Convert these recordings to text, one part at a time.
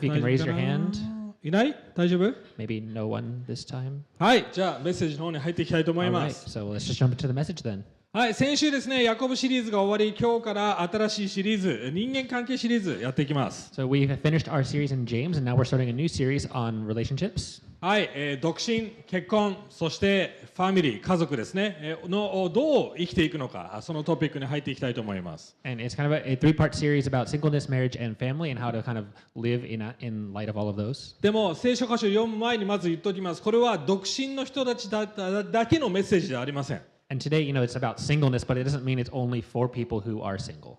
you can raise your hand. いない？大丈夫？ Maybe no one this time. はい、じゃあメッセージの方に入っていきたいと思い All ま right, す。 so let's just jump into the message then. はい、先週ですね、ヤコブシリーズが終わり、今日から新しいシリーズ、人間関係シリーズやっていきます。So we have finished our series in James, and now we're starting a new series on relationships. はい、独身、結婚、そしてファミリー、家族ですね、のどう生きていくのか、そのトピックに入っていきたいと思います。And it's kind of a three-part series about singleness, marriage, and family, and how to kind of live in light of all of those. でも聖書箇所を読む前にまず言っておきます。これは独身の人たちだけのメッセージではありません。And today, it's about singleness, but it doesn't mean it's only for people who are single.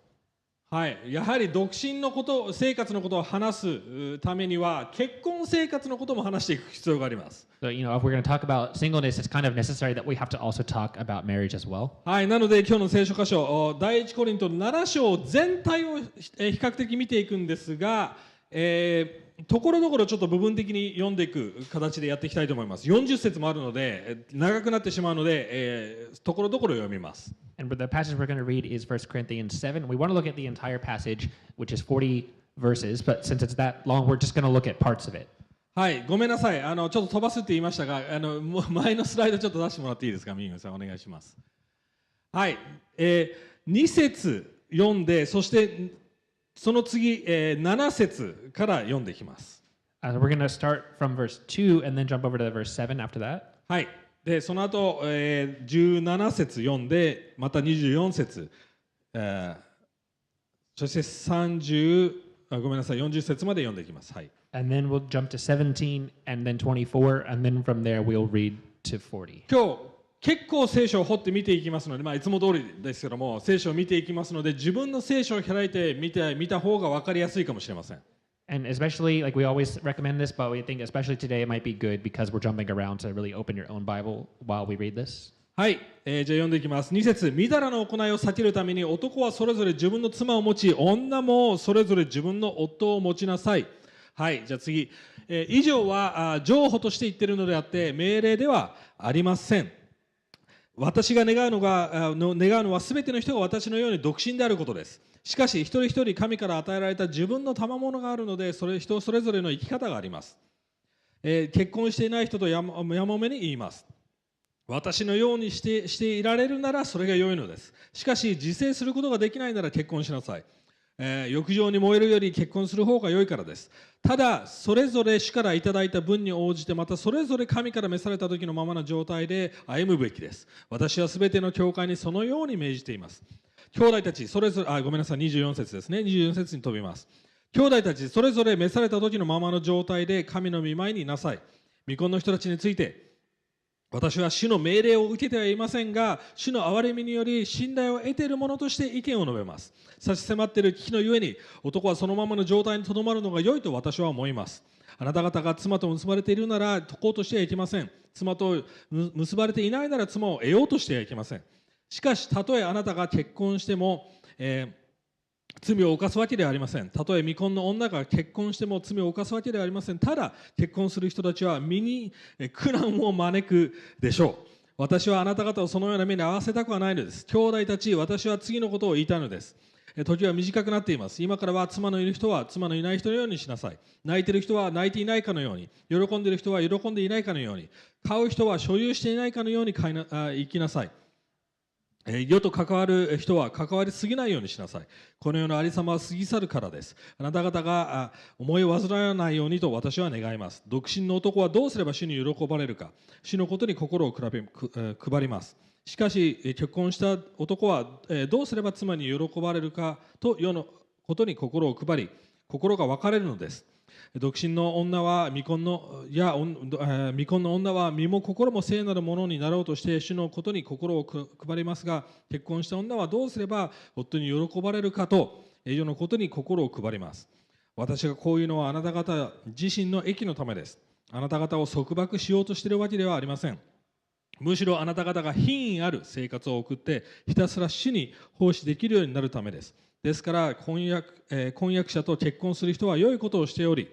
はい、やはり独身のこと生活のことを話すためには結婚生活のことも話していく必要があります。So, if we're going to talk about singleness, it's kind of necessary that we have to also talk about marriage as well. はい、なので今日の聖書箇所、第一コリント7章全体を比較的見ていくんですが、ところどころちょっと部分的に読んでいく形でやっていきたいと思います。40節もあるので長くなってしまうので、ところどころ読みます。And the passage we're going to read is 1 Corinthians 7. We want to look at the entire passage, which is 40 verses, but since it's that long, we're just going to look at parts of it. はい、ごめんなさい。ちょっと飛ばすって言いましたが、前のスライドちょっと出してもらっていいですか、ミングさん、お願いします。はい、2節読んで、そしてその次、7節から読んでいきます。We're going to start from verse 2 and then jump over to verse 7 after that. はい。でその後、17節読んで、また24節、そしてごめんなさい、40節まで読んでいきます。はい。And then we'll jump to 17 and then 24 and then from there we'll read to 40. 今日結構聖書を掘って見ていきますので、いつも通りですけども聖書を見ていきますので、自分の聖書を開いて見た方が分かりやすいかもしれません。And especially, like we always recommend this, but we think especially today it might be good because we're jumping around to really open your own Bible while we read this. はい、じゃあ読んでいきます。2節、みだらの行いを避けるために男はそれぞれ自分の妻を持ち、女もそれぞれ自分の夫を持ちなさい。はい、じゃあ次、以上は譲歩として言っているのであって命令ではありません。私が願うのは全ての人が私のように独身であることです。しかし一人一人神から与えられた自分の賜物があるので、人それぞれの生き方があります。結婚していない人とやもめに言います。私のようにしていられるならそれが良いのです。しかし自制することができないなら結婚しなさい。欲情に燃えるより結婚する方が良いからです。ただそれぞれ主からいただいた分に応じて、またそれぞれ神から召された時のままの状態で歩むべきです。私はすべての教会にそのように命じています。兄弟たちそれぞれごめんなさい、24節ですね。24節に飛びます。兄弟たちそれぞれ召された時のままの状態で神の御前にいなさい。未婚の人たちについて、私は主の命令を受けてはいませんが、主の憐れみにより信頼を得ている者として意見を述べます。差し迫っている危機のゆえに、男はそのままの状態にとどまるのが良いと私は思います。あなた方が妻と結ばれているなら解こうとしてはいけません。妻と結ばれていないなら妻を得ようとしてはいけません。しかし、たとえあなたが結婚しても、罪を犯すわけではありません。たとえ未婚の女が結婚しても罪を犯すわけではありません。ただ結婚する人たちは身に苦難を招くでしょう。私はあなた方をそのような目に遭わせたくはないのです。兄弟たち、私は次のことを言いたいのです。時は短くなっています。今からは妻のいる人は妻のいない人のようにしなさい。泣いている人は泣いていないかのように、喜んでいる人は喜んでいないかのように、買う人は所有していないかのように生きなさい。世と関わる人は関わりすぎないようにしなさい。この世のありさまは過ぎ去るからです。あなた方が思いを煩わないようにと私は願います。独身の男はどうすれば主に喜ばれるか、主のことに心を配ります。しかし結婚した男はどうすれば妻に喜ばれるかと世のことに心を配り、心が分かれるのです。独身の女は未婚の女は身も心も聖なるものになろうとして主のことに心を配りますが、結婚した女はどうすれば夫に喜ばれるかと世のことに心を配ります。私がこういうのはあなた方自身の益のためです。あなた方を束縛しようとしているわけではありません。むしろあなた方が品位ある生活を送ってひたすら主に奉仕できるようになるためです。ですから婚約者と結婚する人は良いことをしており、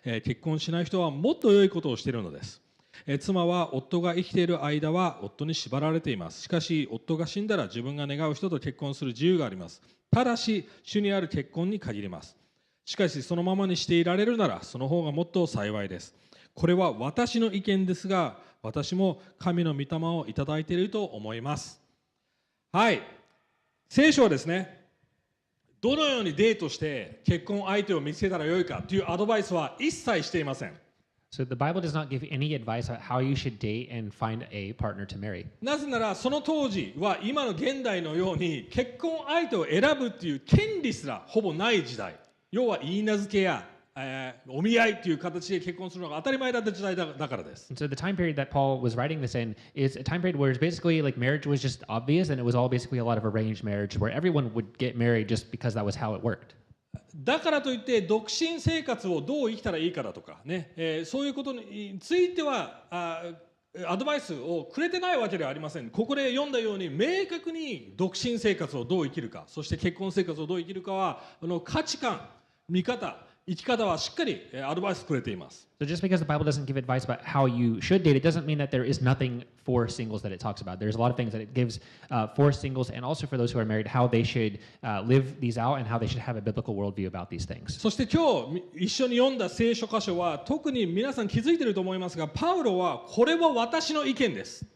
結婚しない人はもっと良いことをしているのです。妻は夫が生きている間は夫に縛られています。しかし夫が死んだら自分が願う人と結婚する自由があります。ただし主にある結婚に限ります。しかしそのままにしていられるならその方がもっと幸いです。これは私の意見ですが、私も神の御霊をいただいていると思います。はい、聖書はですね、どのようにデートして結婚相手を見つけたらよいかというアドバイスは一切していません。So the Bible does not give any advice on how you should date and find a partner to marry. なぜならその当時は今の現代のように結婚相手を選ぶっていう権利すらほぼない時代。要は言い名付けや、お見合いという形で結婚するのが当たり前だった時代だからです。And so the time period that Paul was writing this in is a time period where it's basically like marriage was just obvious and it was all basically a lot of arranged marriage where everyone would get married just because that was how it worked. だからといって独身生活をどう生きたらいいかだとかね、そういうことについてはアドバイスをくれてないわけではありません。ここで読んだように明確に独身生活をどう生きるか、そして結婚生活をどう生きるかは価値観、見方、生き方はしっかりアドバイスくれています。So just because the Bible doesn't give advice about how you should date, it doesn't mean that there is nothing for singles that it talks about. There's a lot of things that it gives for singles and also for those who are married, how they should live these out and how they should have a biblical worldview about these things. そして今日一緒に読んだ聖書箇所は特に皆さん気づいていると思いますが、パウロはこれは私の意見ですっ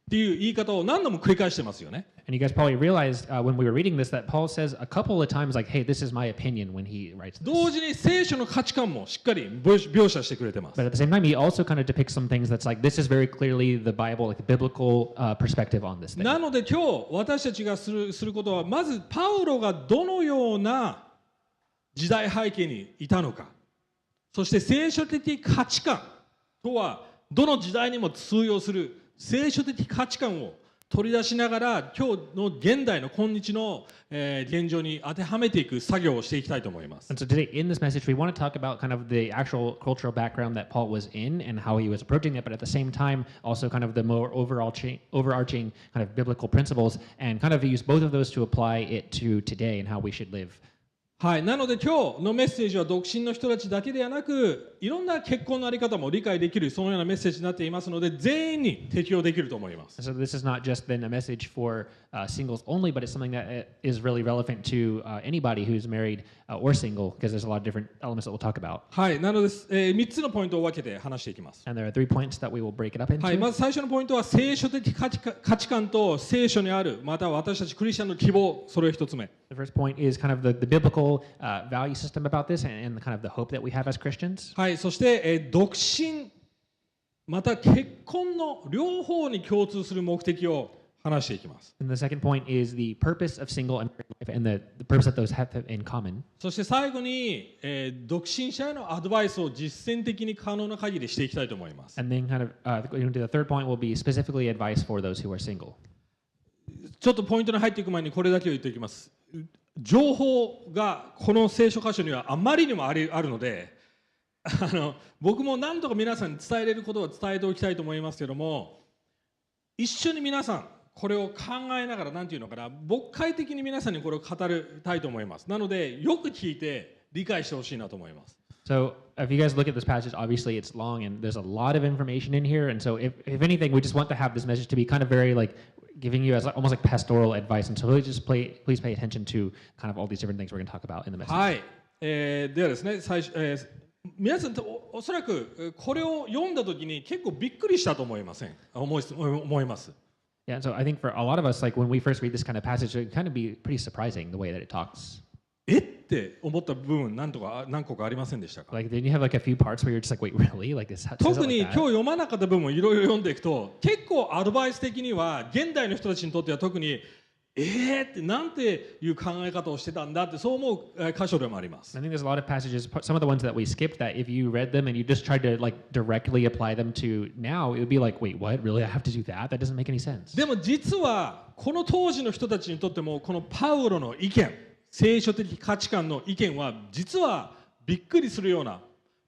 ていう言い方を何度も繰り返してますよね。And you guys probably realized when we were reading this that Paul says a couple of times like, hey, this is my opinion when he writes this. 同時に聖書の価値観もしっかり描写してくれてます。 But at the same time, he also kind of depicts some things that's like, this is very clearly the Bible, like the biblical perspective on this thing. なので今日私たちがすることは、まずパウロがどのような時代背景にいたのか、そして聖書的価値観とはどの時代にも通用する聖書的価値観を取り出しながら、今日の現代の今日の現状に当てはめていく作業をしていきたいと思います。And so today in this message, we want to talk about kind of the actual cultural background that Paul was in and how he was approaching it, but at the same time, also kind of the more overarching kind of biblical principles and kind of use both of those to apply it to today and how we should live. はい、なので今日のメッセージは独身の人たちだけではなく、いろんな結婚のあり方も理解できる、そのようなメッセージになっていますので、全員に適用できると思います。So this is not just then a message for singles only, but it's something that is really relevant to anybody who's married or single, because there's a lot of different elements that we'll talk about. はい、なので、3つのポイントを分けて話していきます。And there are 3 points that we will break it up into. はい、まず最初のポイントは聖書的価値観と聖書にある、または私たちクリスチャンの希望、それを1つ目。The first point is kind of the biblical value system about this and kind of the hope that we have as Christians. はい、そして、独身また結婚の両方に共通する目的を話していきます。And the second point is the purpose of single and married life and the purpose that those have in common. そして最後に、独身者へのアドバイスを実践的に可能な限りしていきたいと思います。And then kind of going to the third point will be specifically advice for those who are single. ちょっとポイントに入っていく前にこれだけを言っておきます。情報がこの聖書箇所にはあまりにもあるので、僕も何とか皆さんに伝えれることは伝えておきたいと思いますけども、一緒に皆さんこれを考えながら、なんていうのかな、牧会的に皆さんにこれを語りたいと思います。なのでよく聞いて理解してほしいなと思います。So if you guys look at this passage, obviously it's long and there's a lot of information in here. And so if anything, we just want to have this message to be kind of very like giving you as almost like pastoral advice. And so really just please pay attention to kind of all these different things we're going to talk about in the message. はい、ではですね、皆さんおそらくこれを読んだ時に結構びっくりしたと思います。Yeah, so I think for a lot of us, like when we first read this kind of passage, it can kind of be pretty surprising the way that it talks. って思った部分何個かありませんでしたか？ Like, did you have like a few parts where you're just like, wait, really? Like this? 特に今日読まなかった部分をいろいろ読んでいくと、結構アドバイス的には現代の人たちにとっては特にってなんていう考え方をしてたんだってそう思う箇所でもあります。I think there's a lot of passages, some of the ones that we skipped, that if you read them and you just tried to like directly apply them to now, it would be like, wait, what? Really? I have to do that? That doesn't make any sense. でも実はこの当時の人たちにとってもこのパウロの意見、聖書的価値観の意見は実はびっくりするような、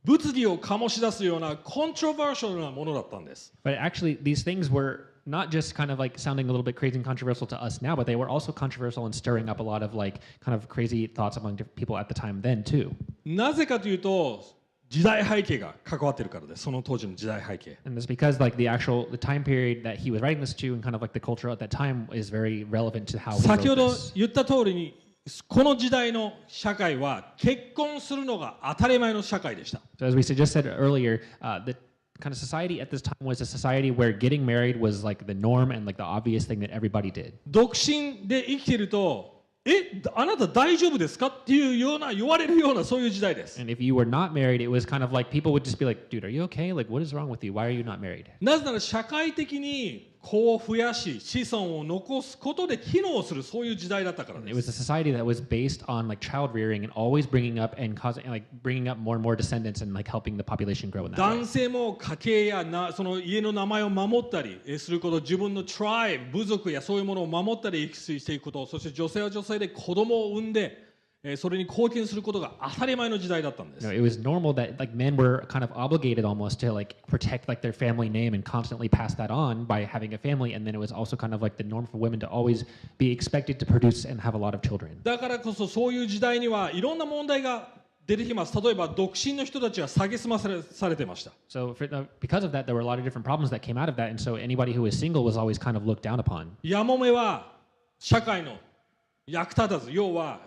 物議を醸し出すようなコントロバーシャルなものだったんです。But actually, these things were not just kind of like sounding a little bit crazy and controversial to us now, but they were also controversial and stirring up a lot of like kind of crazy thoughts among people at the time then too. なぜかというと時代背景が関わっているからです。その当時の時代背景。And that's because like the time period that he was writing this to and kind of like the culture at that time is very relevant to how he wrote this. 先ほど言った通りにこの時代の社会は結婚するのが当たり前の社会でした。So as we just said earlier, the kind of society at this time was a society where getting married was like the norm and like the obvious thing that everybody did. 独身で生きていると、あなた大丈夫ですかっていうような言われるようなそういう時代です。And if you were not married, it was kind of like people would just be like, dude, are you okay? Like, what is wrong with you? Why are you not married? なぜなら社会的に子を増やし子孫を残すことで機能するそういう時代だったからで It was す。 a society that was based on like child rearing and always bringing up and causing like bringing up more and more descendants and like helping the population grow in that way. 男性も家計やその家の名前を守ったりすること、自分のトライブ、部族やそういうものを守ったり育成していくこと、そして女性は女性で子供を産んでそれに貢献することが当たり前の時代だったんです。It was normal that like men were kind of obligated almost to like protect like their family name and constantly pass that on by having a family, and then it was also kind of like the norm for women to always be expected to produce and have a lot of children. だからこそそういう時代にはいろんな問題が出てきます。例えば独身の人たちは蔑まされてました。So because of that, there were a lot of different problems that came out of that, and so anybody who was single was always kind of looked down upon. やもめは社会の役立たず、要は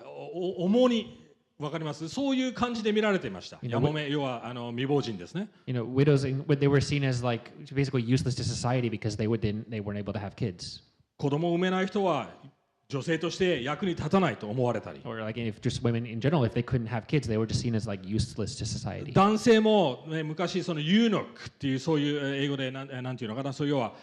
重荷、わかります？そういう感じで見られていました。やもめ、要は未亡人ですね。Widows, they were seen as like basically useless to society because they weren't able to have kids. 子供を産めない人は女性として役に立たないと思われたり。Or like if just women in general, if they couldn't have kids, they were just seen as like useless to society. 男性も、昔そのユーノックっていうそういう英語でなんていうのかな、そういう要は、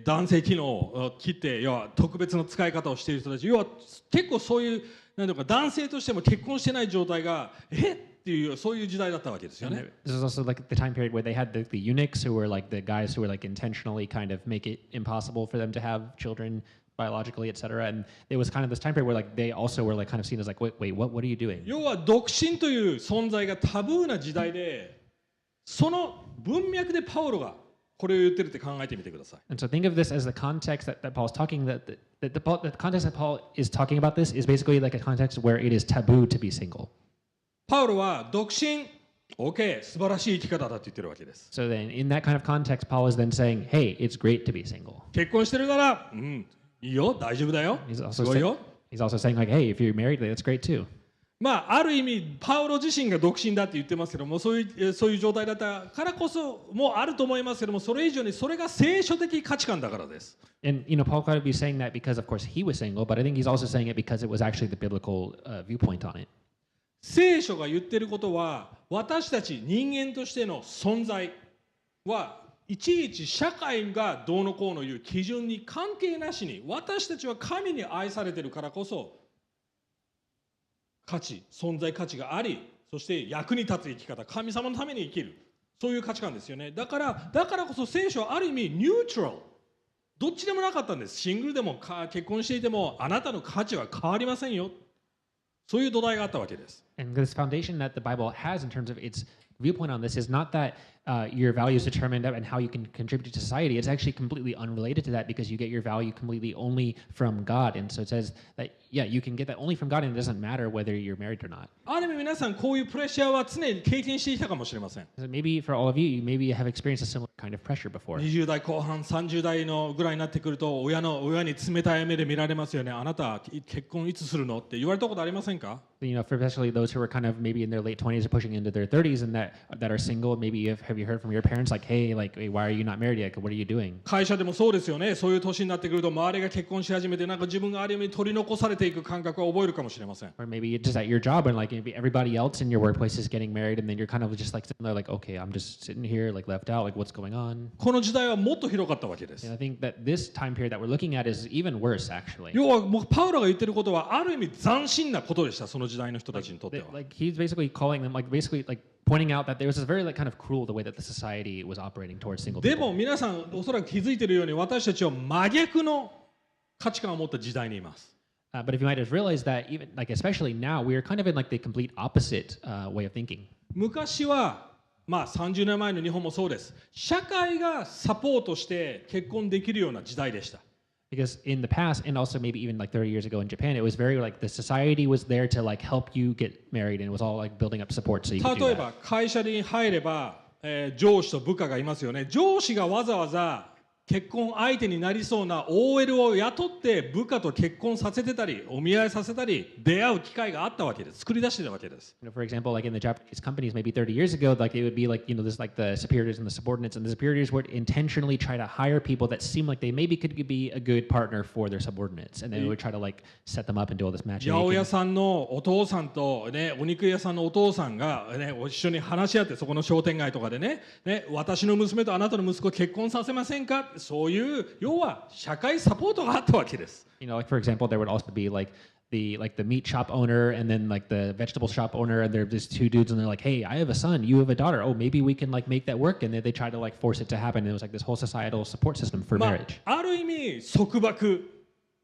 男性機能を切って要は特別の使い方をしている人たち、要は結構そういうなんていうか男性としても結婚してない状態がっていうそういう時代だったわけですよね。This is also like the time period where they had the eunuchs who were like the guys who were like intentionally kind of make it impossible for them to have children biologically, etc. And it was kind of this time period where like they also were like kind of seen as like, wait, what are you doing? 要は独身という存在がタブーな時代で、その文脈でパウロがこれを言ってるって考えてみてください。And so think of this as the context that Paul's talking the context that Paul is talking about this is basically like a context where it is taboo to be single. パウロは独身 OK 素晴らしい生き方だって言ってるわけです。 So then in that kind of context, Paul is then saying, hey, it's great to be single. 結婚してるなら、いいよ、大丈夫だよ。すごいよ。He's also saying like, hey, if you're married, that's great too. まあある意味パウロ自身が独身だって言ってますけども、そういう状態だったからこそもあると思いますけども、それ以上にそれが聖書的価値観だからです。And Paul could be saying that because of course he was single, but I think he's also saying it because it was actually the biblical viewpoint on it. 聖書が言ってることは、私たち人間としての存在はいちいち社会がどうのこうのいう基準に関係なしに、私たちは神に愛されてるからこそ存在価値があり、そして役に立つ生き方、神様のために生きる、そういう価値観ですよね。だからこそ聖書はある意味ニュートラル、どっちでもなかったんです。シングルでも結婚していてもあなたの価値は変わりませんよ、そういう土台があったわけです。And this foundation that the Bible has in terms of its viewpoint on this is not that your value is determined and how you can contribute to society. It's actually completely unrelated to that because you get your value completely only from God. And so it says that, yeah, you can get that only from God and it doesn't matter whether you're married or not. ある意味皆さんこういうプレッシャーは常に経験してきたかもしれません。So maybe for all of you, maybe you have experienced a similar kind of pressure before. 20代後半、30代のぐらいになってくると親に冷たい目で見られますよね。あなた結婚いつするのって言われたことありませんか？ Especially those who are kind of maybe in their late 20s or pushing into their 30s and that are single, maybe have you heard from your parents like, hey, why are you not married yet? What are you doing? 会社でもそうですよね。そういう年になってくると周りが結婚し始めて、なんか自分がある意味取り残されていく感覚を覚えるかもしれません。Or maybe just at your job and like maybe everybody else in your workplace is getting married and then you're kind of just like sitting there like, okay, I'm just sitting here like left out, like what's going on? この時代はもっと広かったわけです。And I think that this time period that we're looking at is even worse actually. 要はもうパウロが言ってることはある意味斬新なことでした。その時代の人たちにとっては。Like he's basically calling them basically pointing out that there was this very kind of cruel the way that the society was operating towards single people. でも皆さんおそらく気づいているように、私たちは真逆の価値観を持った時代にいます。But if you might have realized that even especially now we are kind of in the complete opposite way of thinking. 昔は30年前の日本もそうです。社会がサポートして結婚できるような時代でした。Because in the past, and also maybe even 30 years ago in Japan, it was very the society was there to help you get married, and it was all building up support so you could do that. 例えば会社に入れば、上司と部下がいますよね。上司がわざわざ結婚相手になりそうな OL を雇って部下と結婚させてたりお見合いさせたり出会う機会があったわけです。作り出してたわけです。For example, like in the Japanese companies, maybe 30 years ago, like it would be like, this like the superiors and the subordinates, and the superiors would intentionally try to hire people that seem like they maybe could be a good partner for their subordinates, and they would try to like set them up and do all this 八百 matchmaking. 屋さんのお父さんと、ね、お肉屋さんのお父さんが、ね、一緒に話し合ってそこの商店街とかでね、私の娘とあなたの息子を結婚させませんか、そういう要は社会サポートがあったわけです。Like for example, there would also be like the meat shop owner and then like the vegetable shop owner, and they're just two dudes, and they're like, hey, I have a son, you have a daughter, oh, maybe we can like make that work, and then they try to like force it to happen, and it was like this whole societal support system for marriage. ある意味束縛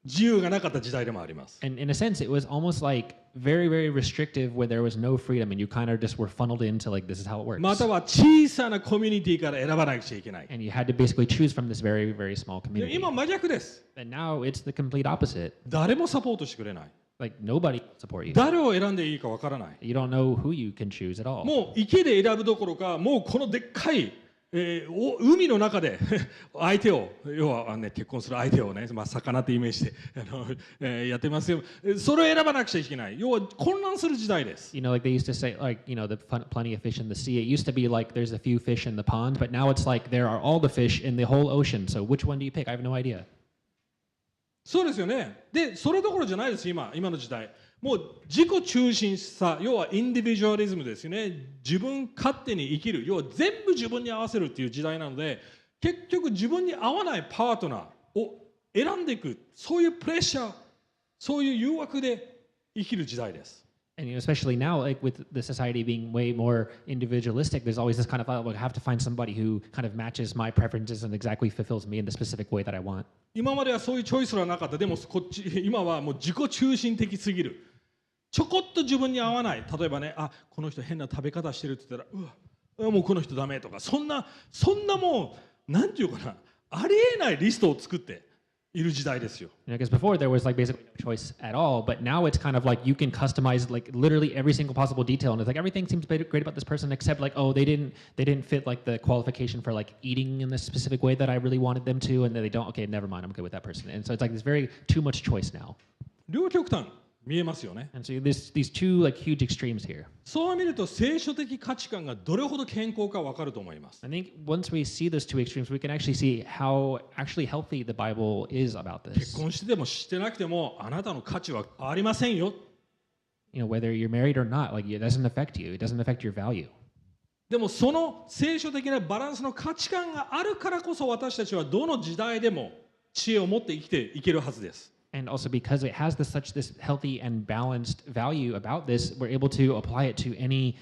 自由がなかった時代でもあります。And in a sense, it was almost like very, very restrictive where there was no freedom, and you kind of just were funneled into like, this is how it works. または小さなコミュニティから選ばなくちゃいけない。And you had to basically choose from this very, very small community. 今真逆です。And now it's the complete opposite. 誰もサポートしてくれない。Like nobody will support you. 誰を選んでいいかわからない。You don't know who you can choose at all. もう池で選ぶどころか、もうこのでっかい海の中で相手を要は、ね、結婚する相手をね、魚ってイメージでやってますよ。それを選ばなくちゃいけない。要は混乱する時代です。Like they used to say, like, the plenty of fish in the sea. It used to be like there's a few fish in the pond, but now it's like there are all the fish in the whole ocean. So which one do you pick? I have no idea. そうですよね。で、それどころじゃないです、今の時代。もう自己中心さ、要はインディビジュアリズムですよね。自分勝手に生きる、要は全部自分に合わせるっていう時代なので、結局自分に合わないパートナーを選んでいく、そういうプレッシャー、そういう誘惑で生きる時代です。And especially now, like with the society being way more individualistic, there's always this kind of like, I have to find somebody who kind of matches my preferences and exactly fulfills me in the specific way that I want. 今まではそういうチョイスはなかった。でも今はもう自己中心的すぎる。ちょこっと自分に合わない。例えばね、この人変な食べ方してるって言ったら、もうこの人ダメとか、そんなもうなんていうかな、ありえないリストを作っている時代ですよ。Because before there was like basically no choice at all, but now it's kind of like you can customize like literally every single possible detail, and it's like everything seems great about this person except like, oh, they didn't fit like the qualification for like eating in this specific way that I really wanted them to, and then they don't. Okay, never mind, I'm good with that person. And so it's like this very too much choice now. 両極端見えますよね。And so these two like huge extremes here. そう見ると聖書的価値観がどれほど健康かわかると思います。I think once we see those two extremes, we can actually see how actually healthy the Bible is about this. 結婚しててもしてなくてもあなたの価値は変わりませんよ。Whether you're married or not, like it doesn't affect you. It doesn't affect your value. でもその聖書的なバランスの価値観があるからこそ私たちはどの時代でも知恵を持って生きていけるはずです。And also because it has this healthy and balanced value about this, we're able to apply it to any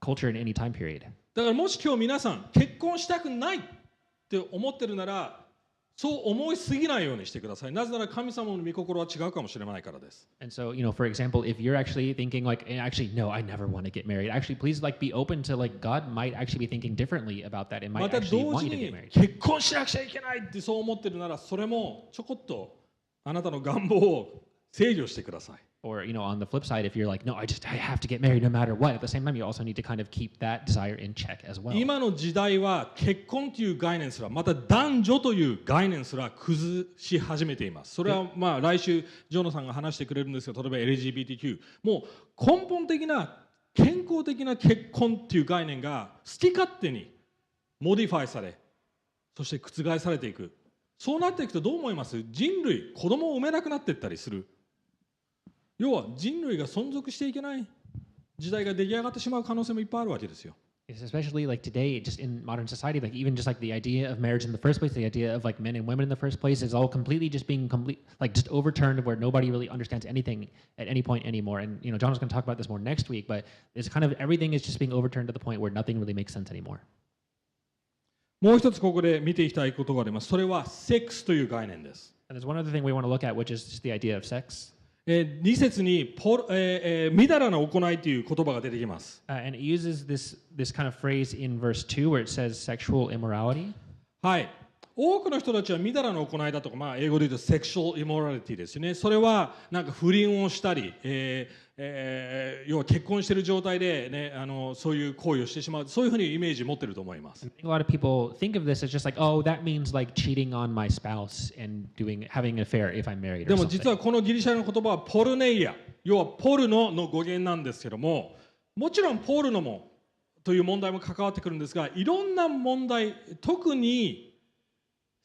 culture in any time period. だからもし今日皆さん結婚したくないって思ってるなら、そう思いすぎないようにしてください。なぜなら神様の御心は違うかもしれないからです。And so, for example, if you're actually thinking like, actually, no, I never want to get married. Actually, please like be open to like God might actually be thinking differently about that and ま might た actually 同 want 時 you to に get married. 結婚しなくちゃいけないってそう思ってるなら、それもちょこっとあなたの願望を制御してください。Or, on the flip side, if you're like, no, I have to get married no matter what, at the same time, you also need to kind of keep that desire in check as well. 今の時代は結婚という概念すら、また男女という概念すら崩し始めています。それは来週ジョノさんが話してくれるんですが、例えば LGBTQ、もう根本的な健康的な結婚という概念が好き勝手にモディファイされ、そして覆されていく。そうなっていくとどう思います？人類、子供を産めなくなっていったりする。要は人類が存続していけない時代が出来上がってしまう可能性もいっぱいあるわけですよ。Especially like today, just in modern society, like even just like the idea of marriage in the first place, the idea of like men and women in the first place is all completely just being like just overturned where nobody really understands anything at any point anymore. And John was going to talk about this more next week, but it's kind of everything is just being overturned to the point where nothing really makes sense anymore. もう一つここで見ていきたいことがあります。それはセックスという概念です。And there's one other thing we want to look at, which is just the idea of sex. 2節にみだらな行いという言葉が出てきます。And it uses this kind of phrase in verse 2 where it says sexual immorality. はい。多くの人たちはみだらな行いだとか、英語で言うとセクシュアルイモラリティですね。それはなんか不倫をしたり、要は結婚している状態で、ね、そういう行為をしてしまう、そういうふうにイメージ持っていると思います。A lot of people think of this as just like, oh, that means like cheating on my spouse and having an affair if I'm married で or も something. 実はこのギリシャの言葉はポルネイア、要はポルノの語源なんですけども、もちろんポルノもという問題も関わってくるんですが、いろんな問題、特に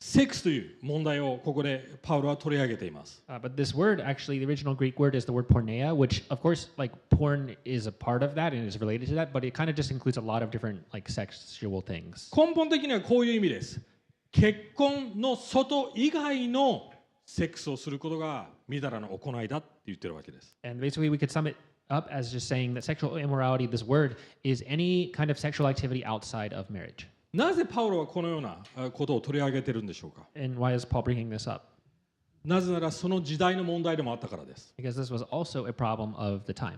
セックスという問題をここでパウロは取り上げています。But this word, actually, the original Greek word is the word porneia, which, of course, like porn is a part of that and is related to that, but it kind of just includes a lot of different like sexual things. 根本的にはこういう意味です。結婚の外以外のセックスをすることがみだらな行いだって言ってるわけです。And basically, we could sum it up as just saying that sexual immorality, this word, is any kind of sexual activity outside of marriage. なぜパウロはこのようなことを取り上げているんでしょうか。 And why is Paul bringing this up? なぜならその時代の問題でもあったからです。Because this was also a problem of the time.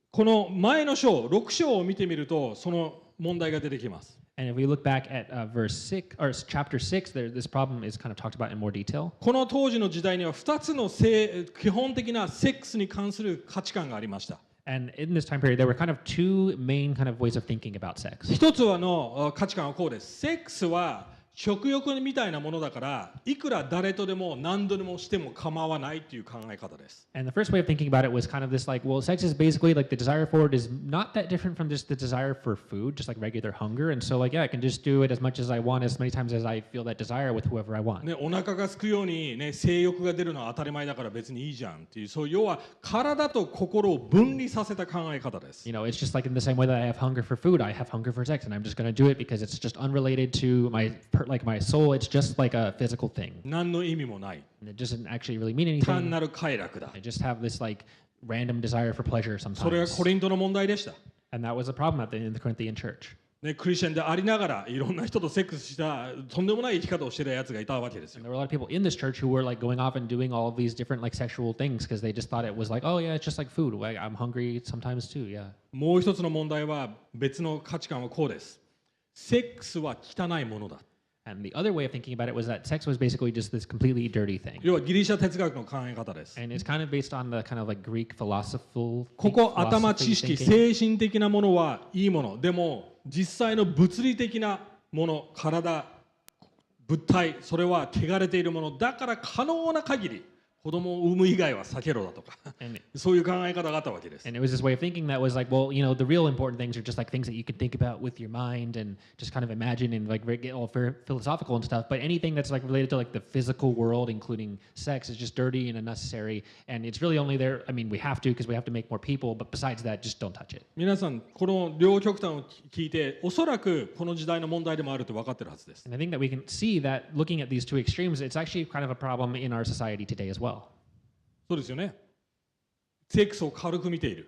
この前の章、6章を見てみるとその問題が出てきます。And if we look back at verse 6 or chapter 6, this problem is kind of talked about in more detail. この当時の時代には2つの基本的なセックスに関する価値観がありました。And in this time period, there were kind of two main kind of ways of thinking about sex. 一つの価値観はこうです。セックスは食欲みたいなものだから、いくら誰とでも何度でもしても構わないという考え方です。And the first way of thinking about it was kind of this like, well, sex is basically like the desire for it is not that different from just the desire for food, just like regular hunger. And so like, yeah, I can just do it as much as I want, as many times as I feel that desire with whoever I want. ね、お腹が空くように、ね、性欲が出るのは当たり前だから別にいいじゃんっていう、そう要は体と心を分離させた考え方です。You know, it's just like in the same way that I have hunger for food, I have hunger for sex, and I'm just going to do it because it's just unrelated to my soul. It's just like a physical thing. 何の意味もない。And it doesn't actually really mean 単 anything. なる快楽だ。 I just have this like random desire for pleasure それが sometimes. コリントの問題でした。 And that was a problem in the Corinthian church. ね、クリスチャンでありながらいろんな人とセックスしたとんでもない生き方をしているやつがいたわけですよ。 And there were a lot of people in this church who were like going off and doing all of these different like sexual things because they just thought it was like, oh yeah, it's just like food. Like, I'm hungry sometimes too, yeah. もう一つの問題は別の価値観はこうです。セックスは汚いものだ。 And the other way of thinking about it was that sex was basically just this completely dirty thing. 要はギリシャ哲学の考え方です。 And it's kind of based on the kind of like Greek philosophy ここ頭知識、 thinking. 精神的なものはいいもの。でも実際の物理的なもの、体、物体、それは汚れているものだから可能な限り子供を産む以外は避けろだとかそういう考え方があったわけです。 And it was this way of thinking that was like, well, you know, the real important things are just like things that you can think about with your mind and just kind of imagine and like get all philosophical and stuff. But anything that's like related to like the physical world, including sex, is just dirty and unnecessary. And it's really only there. I mean, we have to because we have to make more people. But besides that, just don't touch it. 皆さんこの両極端を聞いて、おそらくこの時代の問題でもあると分かっているはずです。 And I think that we can see that looking at these two extremes, it's actually kind of a problem in our society today as well. そうですよね。セックスを軽く見ている。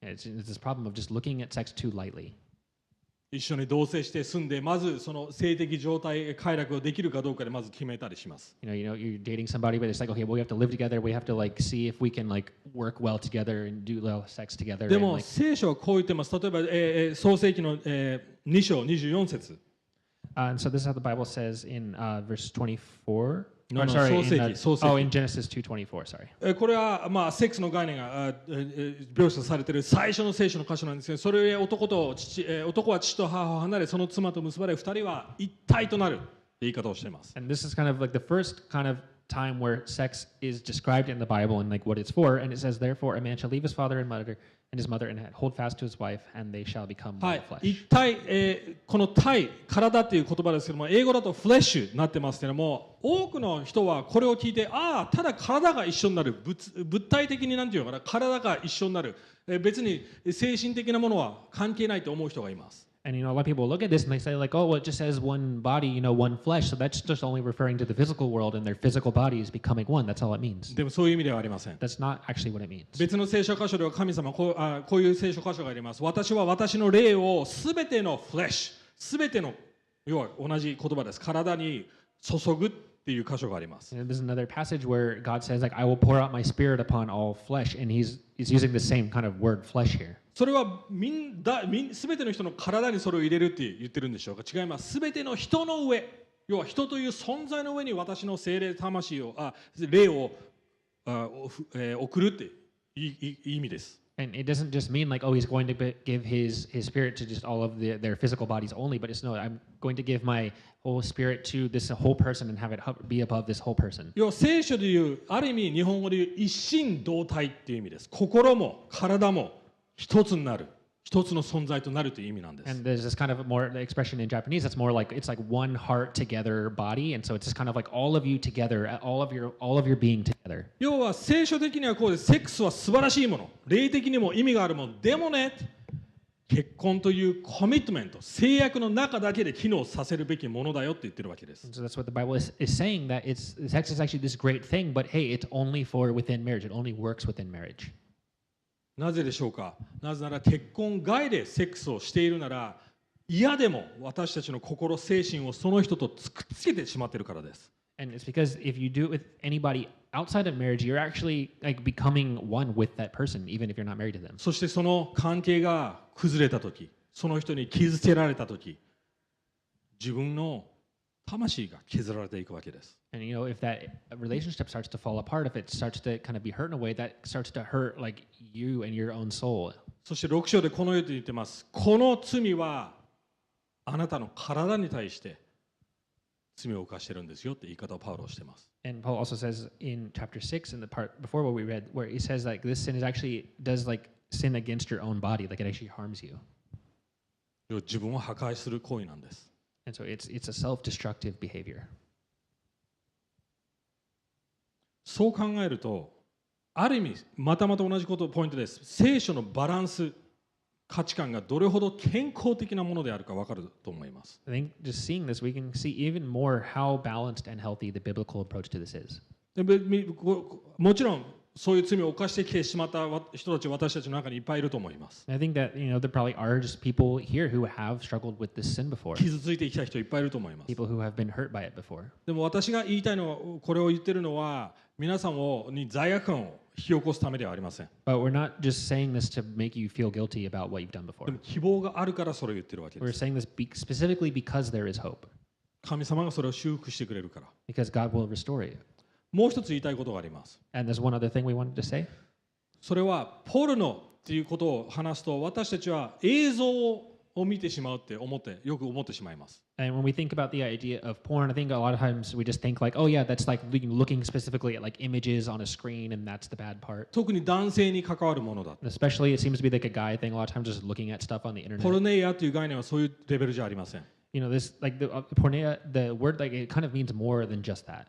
It's this problem of just looking at sex too lightly. 一緒に同棲して住んで、まずその性的状態、快楽をできるかどうかでまず決めたりします。You know, you're dating somebody, but it's like, okay, well, we have to live together. We have to like see if we can like work well together and do little sex together. で And, も like, 聖書はこう言ってます。例えば、創世記の、2章24節。and so this is how the Bible says in verse 24. No, I'm no, sorry. Souseki. In Genesis 2:24. Sorry. これは、まあ、セックスの概念が描写されている最初の聖書の箇所なんですけど、それで男は父と母を離れ、その妻と結ばれ、二人は一体となるという言い方をしています。And this is kind of like the first kind of time where sex is described in the Bible and like what it's for. And it says, therefore, a man shall leave his father and his mother and hold fast to his wife, and they shall become は one い、 flesh. 一体、この体、体っていう言葉ですけども、英語だとフレッシュになってますけども、多くの人はこれを聞いて、ああ、ただ体が一緒になる、物体的になんていうのかな、体が一緒になる、別に精神的なものは関係ないと思う人がいます。And you know, a lot of people look at this and they say like, oh, well, it just says one body, you know, one flesh. So that's just only referring to the physical world and their physical bodies becoming one. That's all it means. でもそういう意味ではありません。 That's not actually what it means. 別の聖書箇所では神様こういう聖書箇所があります。私は私の霊をすべてのフレッシュ、すべての、要は同じ言葉です。体に注ぐっていう箇所があります。And there's another passage where God says like, I will pour out my spirit upon all flesh. And he's using the same kind of word flesh here. それはすべての人の体にそれを入れるって言ってるんでしょうか。違います。すべての人の上、要は人という存在の上に私の精霊魂を霊を送るってい意味です。And it doesn't just mean like, oh, he's going to give his spirit to just all of their physical bodies only, but it's no, I'm going to give my whole spirit to this whole person and have it be above this whole person. 要は聖書でいう、ある意味日本語でいう一心同体っていう意味です。心も体も一つになる。一つの存在となるという意味なんです。And there's this kind of more expression in Japanese that's more like it's like one heart together body, and so it's just kind of like all of you together, all of your being together. 要は聖書的にはこうです。セックスは素晴らしいもの、霊的にも意味があるもの。でもね、結婚というコミットメント、制約の中だけで機能させるべきものだよって言ってるわけです。And so that's what the Bible is saying, that sex is actually this great thing, but hey, it's only for within marriage. It only works within marriage. なぜでしょうか。なぜなら結婚外でセックスをしているなら嫌でも私たちの心精神をその人とくっつけてしまっているからです。And it's because if you do it with anybody outside of marriage, you're actually like becoming one with that person, even if you're not married to them. そしてその関係が崩れたとき、その人に傷つけられたとき、自分の魂が削られていくわけです。And you know, if that relationship starts to fall apart, if it starts to kind of be hurt in a way, that starts to hurt like you and your own soul. そして6章でこのように言ってます。この罪はあなたの体に対して罪を犯してるんですよって言い方をパウロはしています。And Paul also says in chapter 6, in the part before what we read, where he says like this sin is actually does like sin against your own body, like it actually harms you. 自分を破壊する行為なんです。And so it's a self-destructive behavior. そう考えると、ある意味またまた同じことポイントです。聖書のバランス、価値観がどれほど健康的なものであるか分かると思います。I think just seeing this, we can see even more how balanced and healthy the biblical approach to this is. もちろんそういう罪を犯してきてしまった人たち、私たちの中にいっぱいいると思います。I think that there probably are just people here who have struggled with this sin before. 傷ついてきた人いっぱいいると思います。People who have been hurt by it before. でも私が言いたいのは、これを言ってるのは皆さんに罪悪感を引き起こすためではありません。But we're not just saying this to make you feel guilty about what you've done で before. も希望があるからそれを言ってるわけで We're す。saying this specifically because there is hope. 神様がそれを修復してくれるから。Because God will restore you. もう一つ言いたいことがあります。And there's one other thing we wanted to say. それはポルノっていうことを話すと、私たちは映像を見てしまうってよく思ってしまいます。And when we think about the idea of porn, I think a lot of times we just think like, oh yeah, that's like looking specifically at like images on a screen, and that's the bad part. 特に男性に関わるものだ。Especially, it seems to be like a guy thing. A lot of times, just looking at stuff on the internet. ポルネイアという概念はそういうレベルじゃありません。This like the porneia, the word like it kind of means more than just that.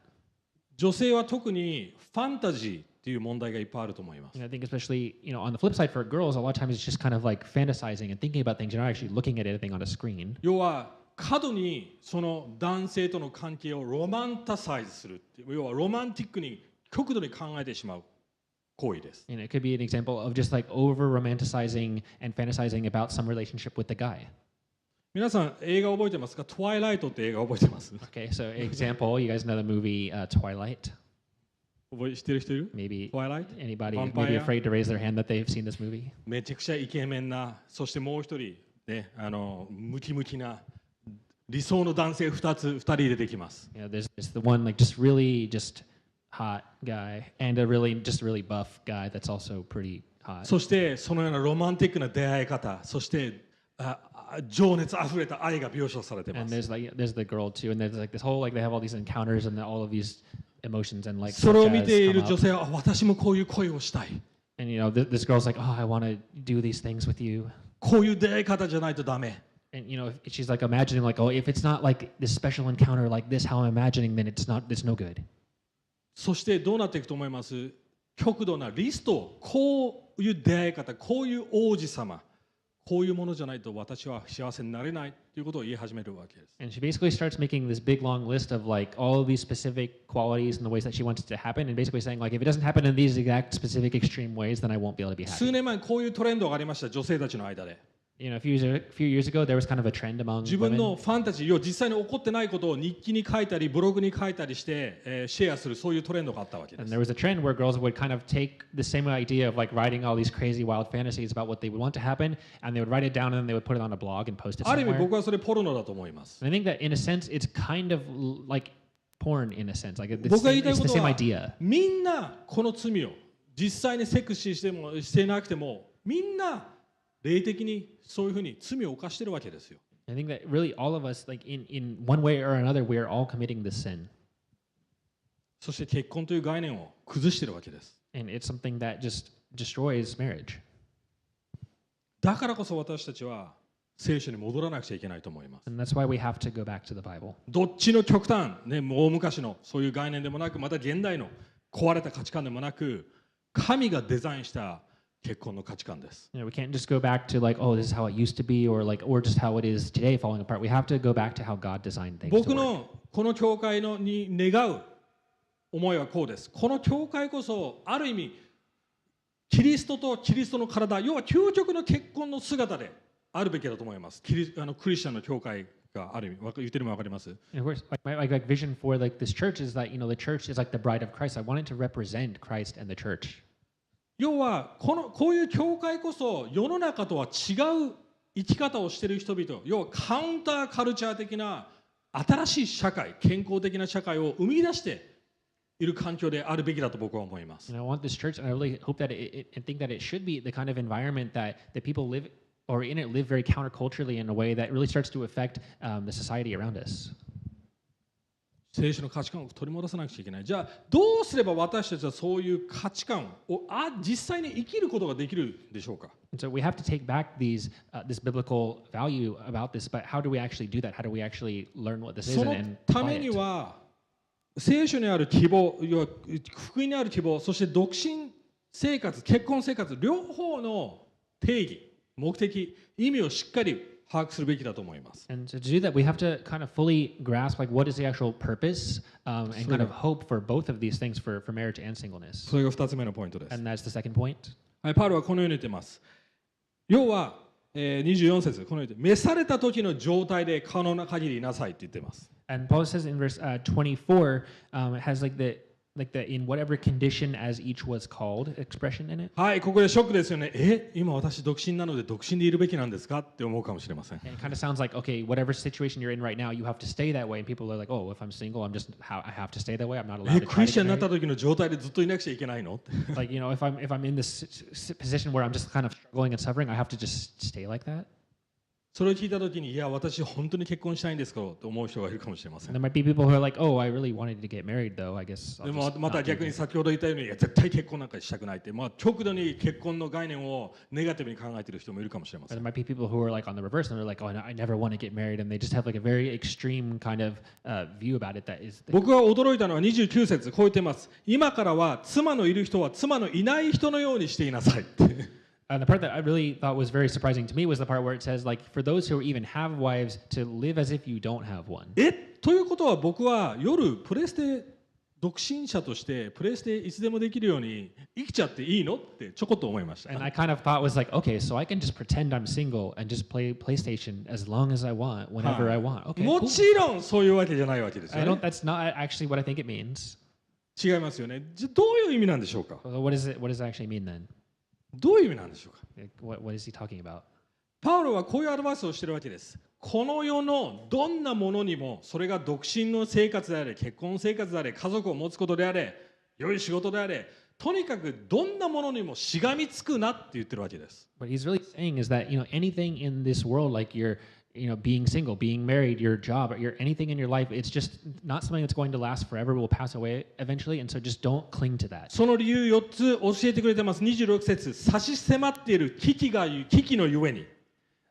女性は特にファンタジーっていう問題がいっぱいあると思います。I think especially on the flip side for girls, a lot of times it's just kind of like fantasizing and thinking about things. You're not actually looking at anything on a screen. 要は過度にその男性との関係をロマンタサイズするっていう、要はロマンティックに極度に考えてしまう行為です。It could be an example of just like over romanticizing and fantasizing about some relationship with the guy. 皆さん映画覚えてますか？トワイライトって映画覚えてます？ Okay, so example, you guys know the movie Twilight? 知ってる人いる？ Maybe Twilight? anybody Vampire? maybe afraid to raise their hand that they've seen this movie? めちゃくちゃイケメンな、そしてもう一人ね、ムキムキな理想の男性2人出てきます。There's the one like just really just hot guy and a really buff guy that's also pretty hot. そしてそのようなロマンティックな出会い方、そして情熱あふれた愛が描写されています。And there's the girl too, and there's like this whole like they have all these encounters and all of these emotions and like. それを見ている女性は私もこういう恋をしたい。And this girl's like, oh, I want to do these things with you. こういう出会い方じゃないとダメ。And if she's like imagining like, oh, if it's not like this special encounter like this, how I'm imagining, then it's no good. そしてどうなっていくと思います？極度なリスト、こういう出会い方、こういう王子様、こういうものじゃないと私は幸せになれないということを言い始めるわけです。And she basically starts making this big long list of like all of these specific qualities and the ways that she wants it to happen, and basically saying like if it doesn't happen in these exact specific extreme ways, then I won't be able to be happy. 数年前こういうトレンドがありました、女性たちの間で。A few years ago, there was kind of a trend among 自分 women. のファンタジーを実際に起こってないことを日記に書いたりブログに書いたりして、シェアするそういうトレンドがあったわけで And す。 there was a trend where girls would kind of take the same idea of like writing all these crazy wild fantasies about what they would want to happen, and they would write it down and then they would put it on a blog and post it ある意味 somewhere. 僕はそれポルノだと思います。 And I think that in a sense, it's kind of like porn in a sense. Like it's 僕が言いたい the こと same は idea. みんなこの罪を実際にセックスしてなくてもみんな霊的にそういうふうに罪を犯してるわけですよ。I think that really all of us, like in one way or another, we are all committing this sin. そして結婚という概念を崩してるわけです。And it's something that just destroys marriage. だからこそ私たちは聖書に戻らなくちゃいけないと思います。And that's why we have to go back to the Bible. どっちの極端、ね、大昔のそういう概念でもなく、また現代の壊れた価値観でもなく、神がデザインした結婚の価値観です。We can't just go back to like, oh, this is how it used to be, or just how it is today, falling apart. We have to go back to how God designed things. 僕のこの教会に願う思いはこうです。この教会こそある意味キリストとキリストの体、要は究極の結婚の姿であるべきだと思います。クリスチャンの教会がある意味、言ってるのも分かります。And of course, my vision for like this church is that the church is like the bride of Christ. I want it to represent Christ and the church. 要はこういう教会こそ世の中とは違う生き方をしている人々、要はカウンターカルチャー的な新しい社会、健康的な社会を生み出している環境であるべきだと僕は思います。And I want this church, and I really hope that and think that it should be the kind of environment that people live or in it live very counterculturally in a way that really starts to affect the society around us. 聖書の価値観を取り戻さなくちゃいけない。じゃあどうすれば私たちはそういう価値観を実際に生きることができるでしょうか。And so we have to take back this biblical value about this, but how do we actually do that? How do we actually learn what this is その and た apply めに it? は聖書にある希望、要は福音にある希望、そして独身生活、結婚生活両方の定義、目的、意味をしっかり把握するべきだと思います。And to do that, we have to kind of fully grasp like what is the actual purpose and kind of hope for both of these things for marriage and singleness. それが2つ目のポイントです。 And that's the second point. はい、パウロはこのように言っています。要は、24節、このように召された時の状態で可能な限りいなさいって言っています。And Paul says in verse 24, it has like the in whatever condition as each was called expression in it. はい、ここでショックですよね。今私独身なので独身でいるべきなんですかって思うかもしれません。And it kind of sounds like, okay, whatever situation you're in right now, you have to stay that way. And people are like, oh, if I'm single, I have to stay that way. I'm not allowed to ク try リスチャ to ンにな get った married. 時の状態でずっといなくちゃいけないのって。Like, if I'm in this position where I'm just kind of struggling and suffering, I have to just stay like that. それを聞いた時に、いや、私本当に結婚したいんですかと思う人がいるかもしれません。 And there might be people who are like, oh, I really wanted to get married, though. I guess で I'll も just また not do 逆に that. 先ほど言ったように、いや絶対結婚なんかしたくないって、極度に結婚の概念をネガティブに考えている人もいるかもしれませ Or ん。 there might be people who are like on the reverse, and they're like, oh, no, I never want to get married, and they just have like a very extreme kind of view about it that is. 僕が驚いたのは29節、こう言ってます。今からは妻のいる人は妻のいない人のようにしていなさいって。And the part that I really thought was very surprising to me was the part where it says, like, for those who even have wives, to live as if you don't have one. ということは僕は夜プレステ独身者としてプレステいつでもできるように生きちゃっていいのってちょこっと思いました。 And I kind of thought was like, okay, so I can just pretend I'm single and just play PlayStation as long as I want, whenever I want. Okay, も cool. ちろんそういうわけじゃないわけですよ That's not actually what I think it means. 違いますよね。じゃあどういう意味なんでしょうか。 So what does it actually mean then? どういう意味なんでしょうか。 Like, what is he talking about? パウロはこういうアドバイスをしているわけです。この世のどんなものにも、それが独身の生活であれ、結婚生活であれ、家族を持つことであれ、良い仕事であれ、とにかくどんなものにもしがみつくなって言ってるわけです。 What he's really saying is that, anything in this world, like being single, being married, your job, anything in your life, it's just not something that's going to last forever, will pass away eventually, and so just don't cling to that. その理由4つ教えてくれてます。26節、差し迫っている危機のゆえに。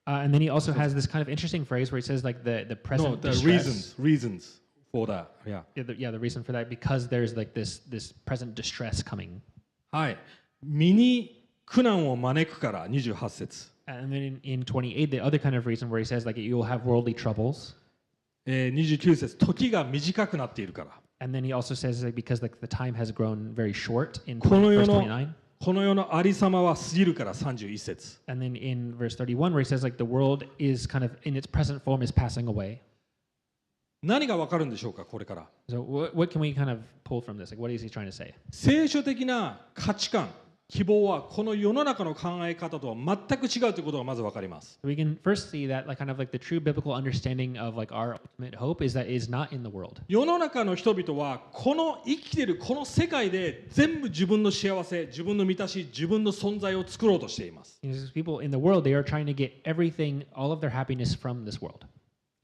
And then he also has this kind of interesting phrase where he says like the present the distress. reasons for that. Yeah. The reason for that, because there's like this present distress coming. はい。身に苦難を招くから28節。And then in 28, the other kind of reason where he says like you'll have worldly troubles. 29節、時が短くなっているから。And then he also says like because like the time has grown very short in この verse 世の 29. この世のありさまは過ぎるから31節。 And then in verse 31 where he says like the world is kind of in its present form is passing away. 何がわかるんでしょうか、これから。 So what can we kind of pull from this? Like what is he trying to say? 聖書的な価値観、希望はこの世の中の考え方とは全く違うということがまず分かります。We can first see that like kind of like the true biblical understanding of like our ultimate hope is that it is not in the world. 世の中の人々はこの生きているこの世界で全部自分の幸せ、自分の満たし、自分の存在を作ろうとしています。These people in the world, they are trying to get everything, all of their happiness from this world.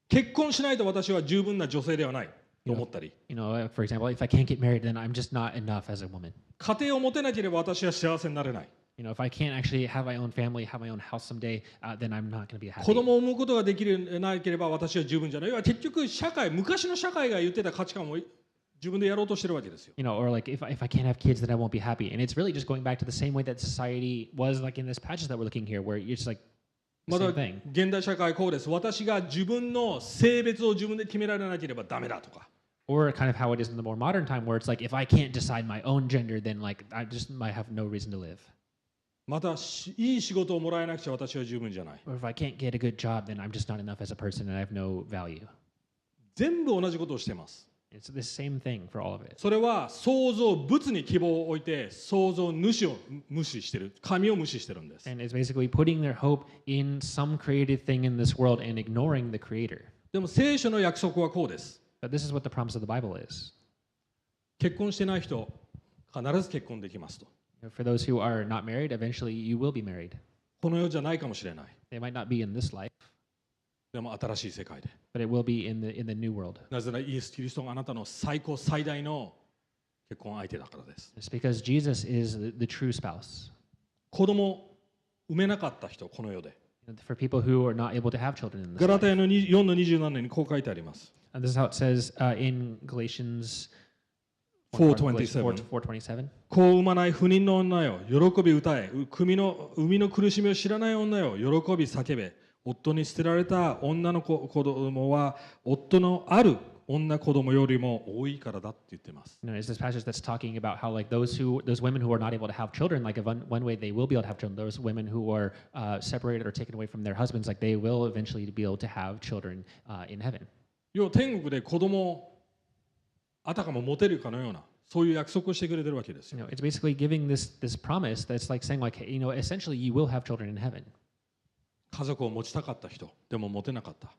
結婚しないと私は十分な女性ではないと思ったり、For example, if I can't get married, then I'm just not enough as a woman. 家庭を持てなければ私は幸せになれない。If I can't actually have my own family, have my own house someday, then I'm not going to be happy. 子供を産むことができなければ私は十分じゃない。結局昔の社会が言ってた価値観を自分でやろうとしてるわけですよ。Or like if I can't have kids, then I won't be happy. And it's really just going back to the same way that society was like in this passage that we're looking here, where you're just like, まだ現代社会こうです。私が自分の性別を自分で決められなければダメだとか。Or kind of how it is in the more modern time, where it's like if I can't decide my own gender, then like I just might have no reason to live. またいい仕事をもらえなくちゃ私は十分じゃない。Or if I can't get a good job, then I'm just not enough as a person and I have no value. 全部同じことをしています。It's the same thing for all of it. それは創造物に希望を置いて創造主を無視してる、神を無視してるんです。And it's basically putting their hope in some created thing in this world and ignoring the Creator. でも聖書の約束はこうです。But this is what the promise of the Bible is. 結婚してない人、必ず結婚できますと。For those who are not married, eventually you will be married. この世じゃないかもしれない。They might not be in this life, でも新しい世界で。but it will be in the new world. なぜならイエス・キリストがあなたの最大の結婚相手だからです。It's because Jesus is the true spouse. 子供産めなかった人、この世で。For people who are not able to have children in this ガラ life. タヤの4の27年にこう書いてあります。And this is how it says in Galatians 4:27 子を産まない不妊の女よ、喜び歌え、生みの苦しみを知らない女よ、喜び叫べ、夫に捨てられた女の子供は夫のある女子供よりも多いからだって言ってます。It's this passage that's talking about how like those women who are not able to have children, like one way they will be able to have children, those women who are separated or taken away from their husbands, like they will eventually be able to have children in heaven. 要は天国で子供をあたかも持てるかのようなそういう約束をしてくれてるわけですよ。It's basically giving this promise that's like saying like essentially you will have children in heaven. 家族を持ちたかった人でも持てなかった。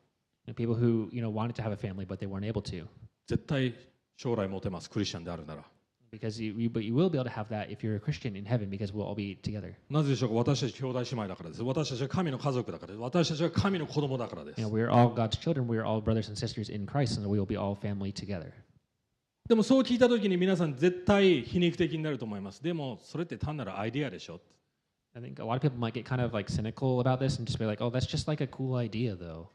People who wanted to have a family but they weren't able to. 絶対将来持てますクリスチャンであるなら。Because you will be able to have that if you're a Christian in heaven because we'll all be together. なぜでしょうか。私たち兄弟姉妹だからです。私たちは神の家族だからです。私たちは神の子供だからです。We're all God's children. We're all brothers and sisters in Christ, and we will be all family together. でもそう聞いたときに皆さん絶対皮肉的になると思います。でもそれって単なるアイディアでしょ。I think a lot of people might get kind of like cynical about this and just be like, "Oh, that's just like a cool idea, though."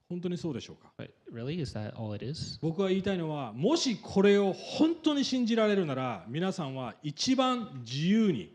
本当にそうでしょうか。But really, is that all it is? 僕が言いたいのは、もしこれを本当に信じられるなら、皆さんは一番自由に、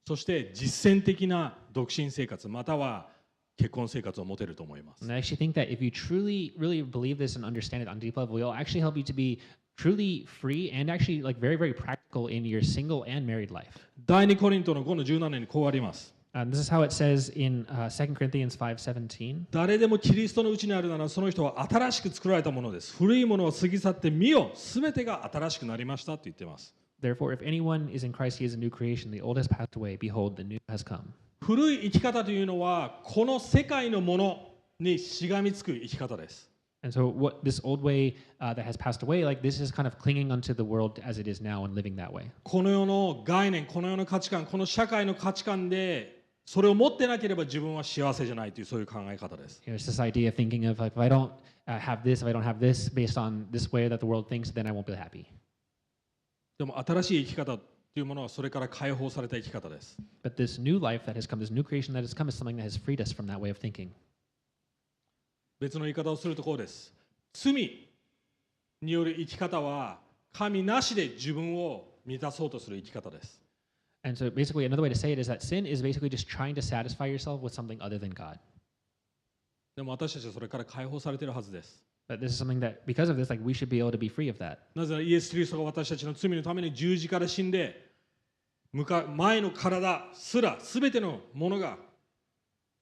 そして実践的な独身生活または結婚生活を持てると思います。And I actually think that if you truly, really believe this and understand it on a deep level, it will actually help you to be truly free and actually like very, very practical in your single and married life. 第2コリントの5の17年にこうあります。This is how it says in 2 Corinthians 5:17. 誰でもキリストのうちにあるならその人は新しく作られたものです。古いものを過ぎ去って見よ、すべてが新しくなりましたと言っています。Therefore, if anyone is in Christ, he is a new creation. The old has passed away. Behold, the new has come. 古い生き方というのはこの世界のものにしがみつく生き方です。And so, what this old way that has passed away, like this is kind of clinging onto the world as it is now and living that way. この世の概念、この世の価値観、この社会の価値観でそれを持ってなければ自分は幸せじゃないというそういう考え方です。It's this idea of thinking of like, if I don't have this, if I don't have this based on this way that the world thinks, then I won't be happy. でも新しい生き方というものはそれから解放された生き方です。But this new life that has come, this new creation that has come, is something that has freed us from that way of thinking. 別の言い方をするとこうです。罪による生き方は神なしで自分を満たそうとする生き方です。And so, basically, another way to say it is that sin is basically just trying to satisfy yourself with something other than God. でも私たちはそれから解放されているはずです。But this is something that, because of this, like we should be able to be free of that. なぜならイエス・キリストが私たちの罪のために十字架で死んで、前の体すら全てのものが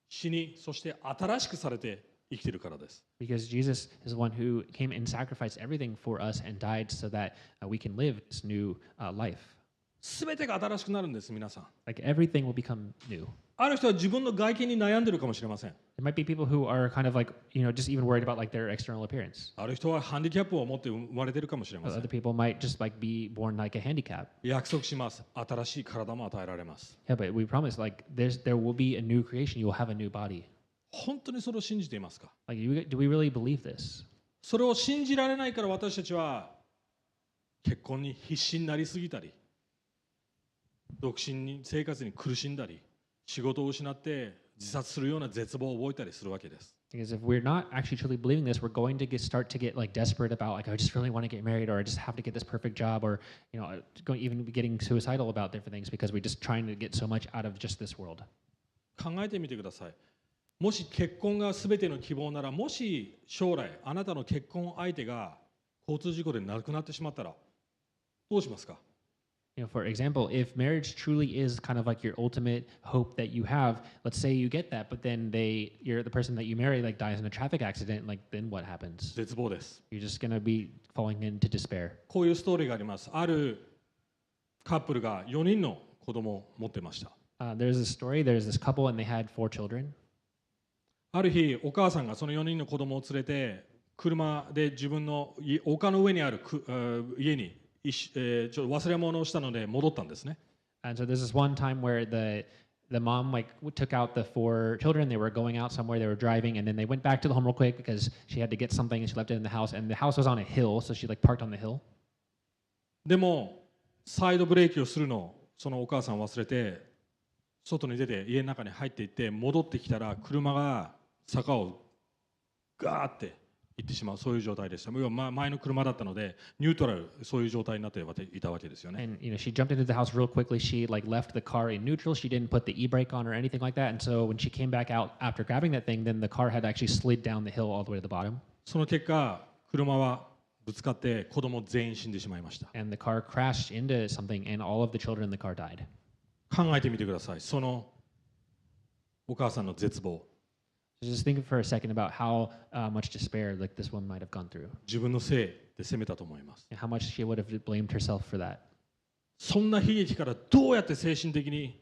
死に、そして新しくされて生きているからです。Because Jesus is the one who came and sacrificed everything for us and died so that we can live this new life. すべてが新しくなるんです、皆さん。Like everything will become new. ある人は自分の外見に悩んでるかもしれません。There might be people who are kind of like, just even worried about like their external appearance. ある人はハンディキャップを持って生まれてるかもしれません。 Other people might just like be born like a handicap. 約束します。新しい体も与えられます。Yeah, but we promise like there will be a new creation. You will have a new body. 本当にそれを信じていますか？ Like, do we really believe this? それを信じられないから私たちは結婚に必死になりすぎたり、独身生活に苦しんだり、仕事を失って自殺するような絶望を覚えたりするわけです。Because if we're not actually truly believing this, we're going to start to get like desperate about like I just really want to get married, or I just have to get this perfect job, or even getting suicidal about different things because we're just trying to get so much out of just this world. 考えてみてください。もし結婚が全ての希望なら、もし将来あなたの結婚相手が交通事故で亡くなってしまったらどうしますか？ For example, if marriage truly is kind of like your ultimate hope that you have, let's say you get that, but then the person that you marry like dies in a traffic accident, like then what happens? 絶望です。 You're just gonna be falling into despair. こういうストーリーがあります。あるカップルが4人の子供を持ってました。There's this story. There's this couple, and they had 4 children. ある日、お母さんがその4人の子供を連れて車で自分の丘の上にある家にちょっと忘れ物をしたので戻ったんですね。And so there's this one time where the mom like took out the 4 children. They were going out somewhere. They were driving, and then they went back to the home real quick because she had to get something, and she left it in the house. And the house was on a hill, so she like parked on the hill. でもサイドブレーキをするのをそのお母さん忘れて外に出て家の中に入っていって戻ってきたら車が坂をガーって行ってしまう、そういう状態でした。前の車だったのでニュートラル、そういう状態になっていたわけですよね。 And she jumped into the house real quickly. She like left the car in neutral. She didn't put the e-brake on or anything like that. And so when she came back out after grabbing that thing, then the car had actually slid down the hill all the way to the bottom. その結果車はぶつかって子供全員死んでしまいました。 And the car crashed into something, and all of the children in the car died. 考えてみてください。そのお母さんの絶望。 Just think for a second about how much despair like this one might have gone through. 自分のせいで責めたと思います。 And how much she would have blamed herself for that. そんな悲劇からどうやって精神的に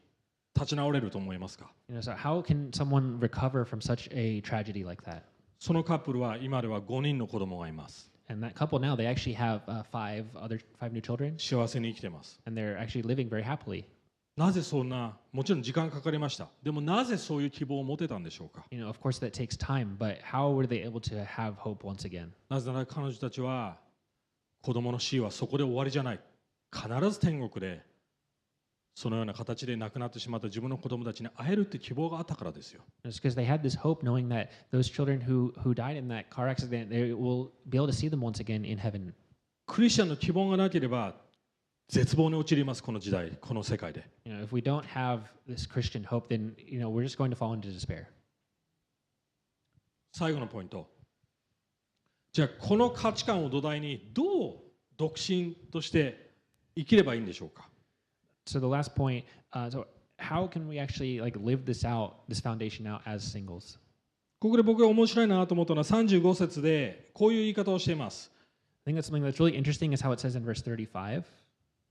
立ち直れると思いますか？ So how can someone recover from such a tragedy like that? そのカップルは今では5人の子供がいます。 And that couple now, they actually have 5 new children, 幸せに生きてます。 and they're actually living very happily. なぜそんな、もちろん時間かかりました。でもなぜそういう希望を持てたんでしょうか？ Of course that takes time, but how were they able to have hope once again? なぜなら彼女たちは子供の死はそこで終わりじゃない。必ず天国でそのような形で亡くなってしまった自分の子供たちに会えるって希望があったからですよ。 It's because they had this hope knowing that those children who died in that car accident, they will be able to see them once again in heaven. クリスチャンの希望がなければ絶望に陥ります、この時代、この世界で。If we don't have this Christian hope, then we're just going to fall into despair. 最後のポイント。じゃあこの価値観を土台にどう独身として生きればいいんでしょうか？ So the last point, so how can we actually like live this foundation out as singles? ここで僕が面白いなと思ったのは35節でこういう言い方をしています。I think that's something that's really interesting is how it says in verse 35.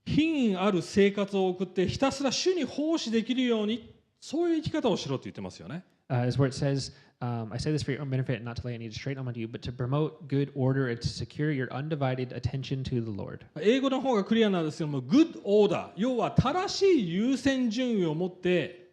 品位ある生活を送ってひたすら主に奉仕できるように、そういう生き方をしろと言ってますよね。Is where it says, I say this for your own benefit, not to lay any straight on you, but to promote good order and to secure your undivided attention to the Lord. 英語の方がクリアなんですけども、good order、要は正しい優先順位を持って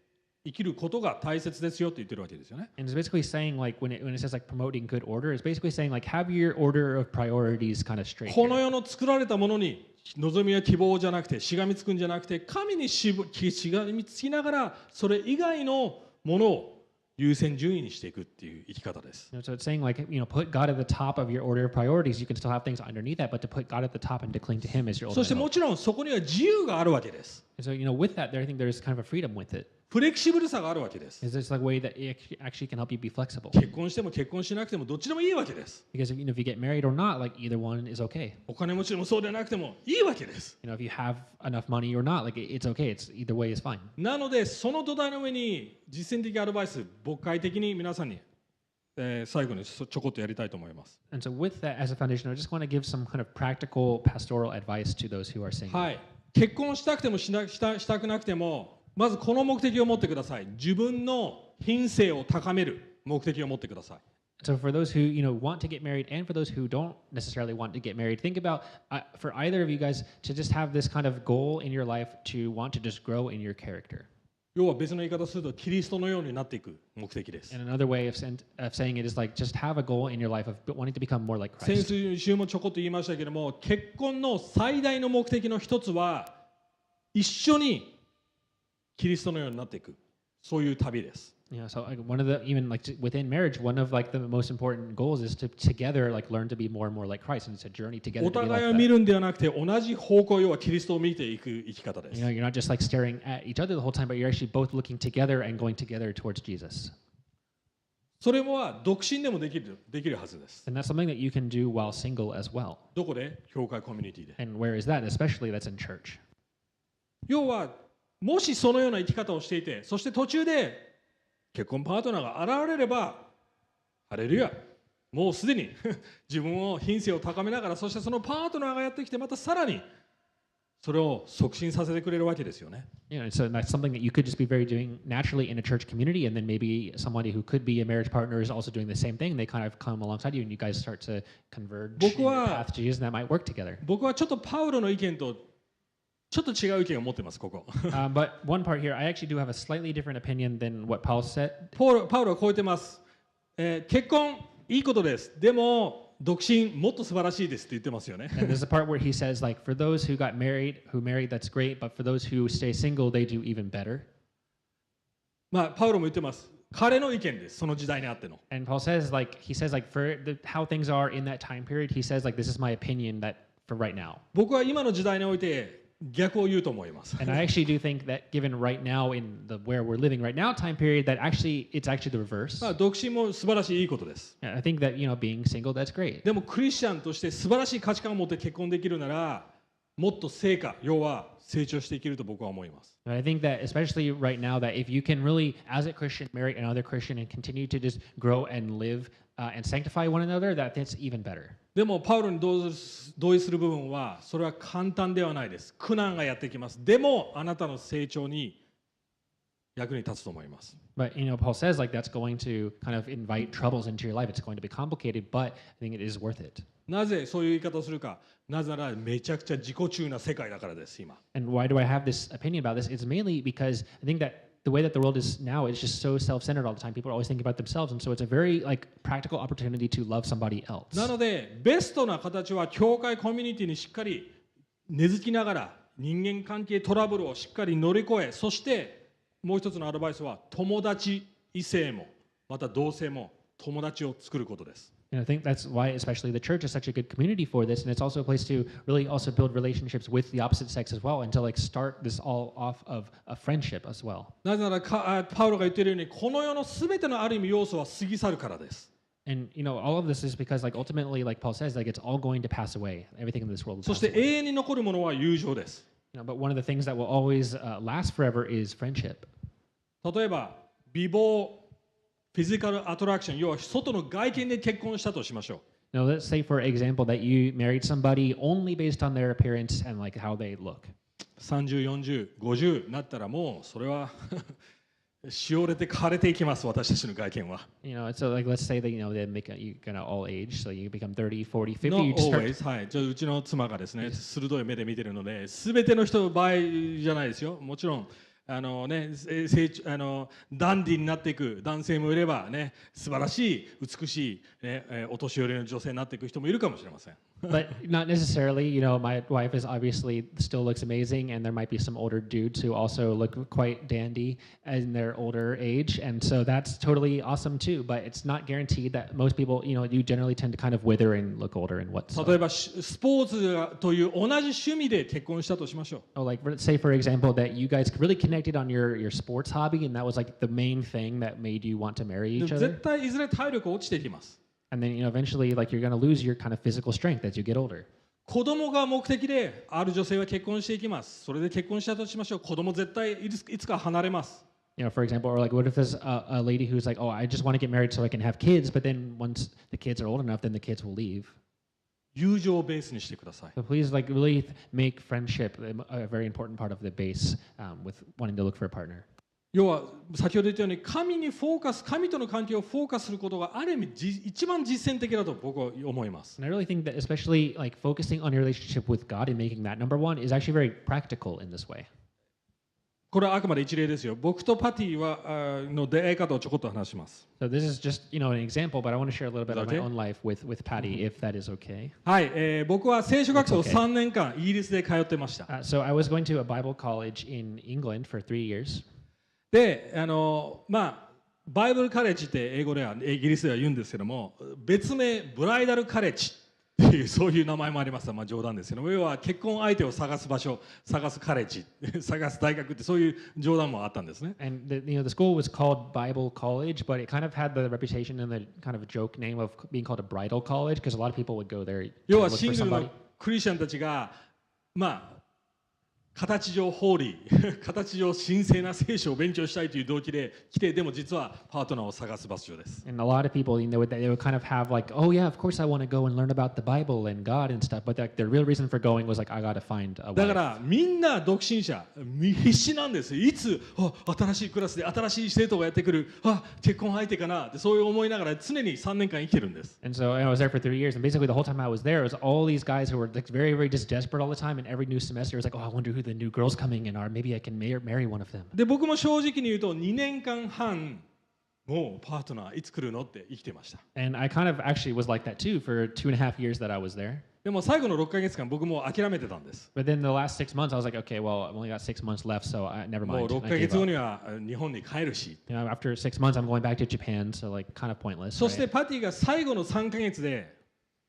生きることが大切ですよと言ってるわけですよね。And it's basically saying like when it says like promoting good order, it's basically saying like have your order of priorities kind of straight. この世の作られたものに望みや希望じゃなくてしがみつくんじゃなくて、神にしがみつきながらそれ以外のものを優先順位にしていくっていう生き方です。So it's saying like put God at the top of your order of priorities. You can still have things underneath that, but to put God at the top and to cling to Him is your そして ultimate も hope. ちろんそこには自由があるわけです。 And so with that, I think there's kind of a freedom with it. フレキシブルさがあるわけです。 Is this like a way that it actually can help you be flexible? 結婚しても結婚しなくてもどっちでもいいわけです。 Because if you get married or not, like either one is okay. お金持ちでもそうでなくてもいいわけです。 If you have enough money or not, like it's okay. It's either way is fine. なのでその土台の上に実践的アドバイス、牧会的に皆さんに、最後にちょこっとやりたいと思います。 And so with that as a foundation, I just want to give some kind of practical pastoral advice to those who are single. はい。結婚したくてもしたくなくても、まずこの目的を持ってください。自分の品性を高める目的を持ってください。So for those who want to get married, and for those who don't necessarily want to get married, think about for either of you guys to just have this kind of goal in your life to want to just grow in your character. 要は別の言い方をするとキリストのようになっていく目的です。 And another way of saying it is like just have a goal in your life of wanting to become more like 先 Christ. 週もちょこっと言いましたけども、結婚の最大の目的の一つは一緒にキリストのようになっていく、そういう旅です。So like one of the even like within marriage, one of like the most important goals is to together like learn to be more and more like Christ, and it's a journey together. お互いを見るんではなくて同じ方向、要はキリストを見ていく生き方です。 You're not just like staring at each other the whole time, but you're actually both looking together and going together towards Jesus. それは独身でもできるはずです。 And that's something that you can do while single as well. どこで？教会コミュニティで。 And where is that? Especially that's in church. 要はもしそのような生き方をしていて、そして途中で結婚パートナーが現れれば、ハレルヤ、もうすでに自分を品性を高めながら、そしてそのパートナーがやってきて、またさらにそれを促進させてくれるわけですよね。So that's something that you could just be very doing naturally in a church community, and then maybe somebody who could be a marriage partner is also doing the same thing. They kind of come alongside you, and you guys start to converge in your path to Jesus, and that might work together. 僕はちょっとパウロの意見とちょっと違う意見を持ってます、ここ。But one part here, I actually do have a slightly different opinion than what Paul said. パウロはこう言ってます。結婚いいことです。でも独身もっと素晴らしいですって言ってますよね。And there's a part where he says, like, for those who married, that's great, but for those who stay single, they do even better. まあパウロも言ってます。彼の意見です。その時代にあっての。And Paul says, like, for how things are in that time period, he says, like, this is my opinion that for right now. 僕は今の時代において逆を言うと思います。And I actually do think that given right now in the where we're living right now time period, that it's actually the reverse. 独身も素晴らしいいいことです。I think that being single, that's great. でもクリスチャンとして素晴らしい価値観を持って結婚できるなら、もっと成果、要は成長していけると僕は思います。And I think that especially right now, that if you can really, as a Christian, marry another Christian and continue to just grow and live and sanctify one another, that's even better. でもパウロに同意する部分はそれは簡単ではないです。苦難がやってきます。でもあなたの成長に役に立つと思います。But Paul says like that's going to kind of invite troubles into your life. It's going to be complicated, but I think it is worth it. なぜそういう言い方をするか。なぜならめちゃくちゃ自己中な世界だからです今。And why do I have this opinion about this? It's mainly because I think that the way that the world is now is just so self-centered all the time. People are always thinking about themselves, and so it's a very like practical opportunity to love somebody else. なのでベストな形は教会コミュニティにしっかり根付きながら人間関係トラブルをしっかり乗り越え、そしてもう一つのアドバイスは友達異性もまた同性も友達を作ることです。And I think that's why especially the church is such a good community for this, and it's also a place to really also build relationships with the opposite sex as well, and to like start this all off of a friendship as well. なぜならパウロが言っているようにこの世のすべてのある意味要素は過ぎ去るからです。And all of this is because like ultimately, like Paul says, like it's all going to pass away. Everything in this world will そ pass して away. 永遠に残るものは友情です。But one of the things that will always last forever is friendship. 例えば美貌、フィジカルアトラクション、要は外の外見で結婚したとしましょう。Now, let's say, for example, that you married somebody only based on their appearance and like how they look. 30、40、50なったらもうそれはしおれて枯れていきます、私たちの外見は。So like let's say that they make you kind of all age, so you become 30, 40, 50. Not You just always. はい。じゃあうちの妻がですね、鋭い目で見てるので、すべての人の場合じゃないですよ。もちろん。ダンディになっていく男性もいればね、素晴らしい美しい、お年寄りの女性になっていく人もいるかもしれません。But not necessarily, my wife is obviously still looks amazing, and there might be some older dudes who also look quite dandy in their older age, and so that's totally awesome too. But it's not guaranteed that most people, you generally tend to kind of wither and look older and what's. 例えばスポーツという同じ趣味で結婚したとしましょう。Like let's say for example that you guys really connected on your sports hobby, and that was like the main thing that made you want to marry each other. 絶対いずれ体力落ちていきます。And then eventually like you're going to lose your kind of physical strength as you get older. 子供が目的である女性は結婚していきます。それで結婚したとしましょう。子供絶対いつか離れます。For example, or like what if there's a lady who's like, oh, I just want to get married so I can have kids, but then once the kids are old enough, then the kids will leave. 友情をベースにしてください。 So please, like, really make friendship a very important part of the base with wanting to look for a partner. 要は先ほど言ったように神にフォーカス、神との関係をフォーカスすることがある意味一番実践的だと僕は思います。 And I really think that especially like focusing on your relationship with God and making that number one is actually very practical in this way. これはあくまで一例ですよ。僕とパティはの出会い方をちょこっと話します。 So this is just, an example, but I want to share a little bit of my Okay. own life with Patty, if that is okay. はい、僕は聖書学校を It's okay. 3年間イギリスで通ってました。 So I was going to a Bible college in England for 3 years. で、バイブルカレッジって英語ではイギリスでは言うんですけども、別名ブライダルカレッジっていうそういう名前もあります。冗談ですけども、要は結婚相手を探す場所、探すカレッジ、探す大学ってそういう冗談もあったんですね。 And the school was called Bible College, but it kind of had the reputation and the kind of a joke name of being called a bridal college because a lot of people would go there to 要は look シ for ングル somebody. のクリスチャンたちが形上ホーリー形上神聖な聖書を勉強したいという動機で来て、でも実はパートナーを探す場所です。 And a lot of people, they would kind of have like, oh yeah, of course I want to go and learn about the Bible and God and stuff, but like the real reason for going was like, I got to find a だか wife. らみんな独身者必死なんです。いつ新しいクラスで新しい生徒がやってくる、結婚相手かなってそういう思いながら常に3年間生きてるんです。 And so I was there for 3 years, and basically the whole time I was there, it was all these guys who were like very, very just desperate all the time, and every new semester it was like, oh, I wonder who the new girls coming in are. Maybe I can marry one of them. で僕も正直に言うと2年間半もうパートナーいつ来るのって生きてました。 And I kind of actually was like that too for 2.5 years that I was there. でも最後の6ヶ月間僕も諦めてたんです。 But then the last 6 months, I was like, okay, well, I've only got 6 months left, so never もう mind. 6 I ヶ gave 月後 up. には日本に帰るし、 After 6 months, I'm going back to Japan, so like kind of pointless. そして Right? パティが最後の3ヶ月で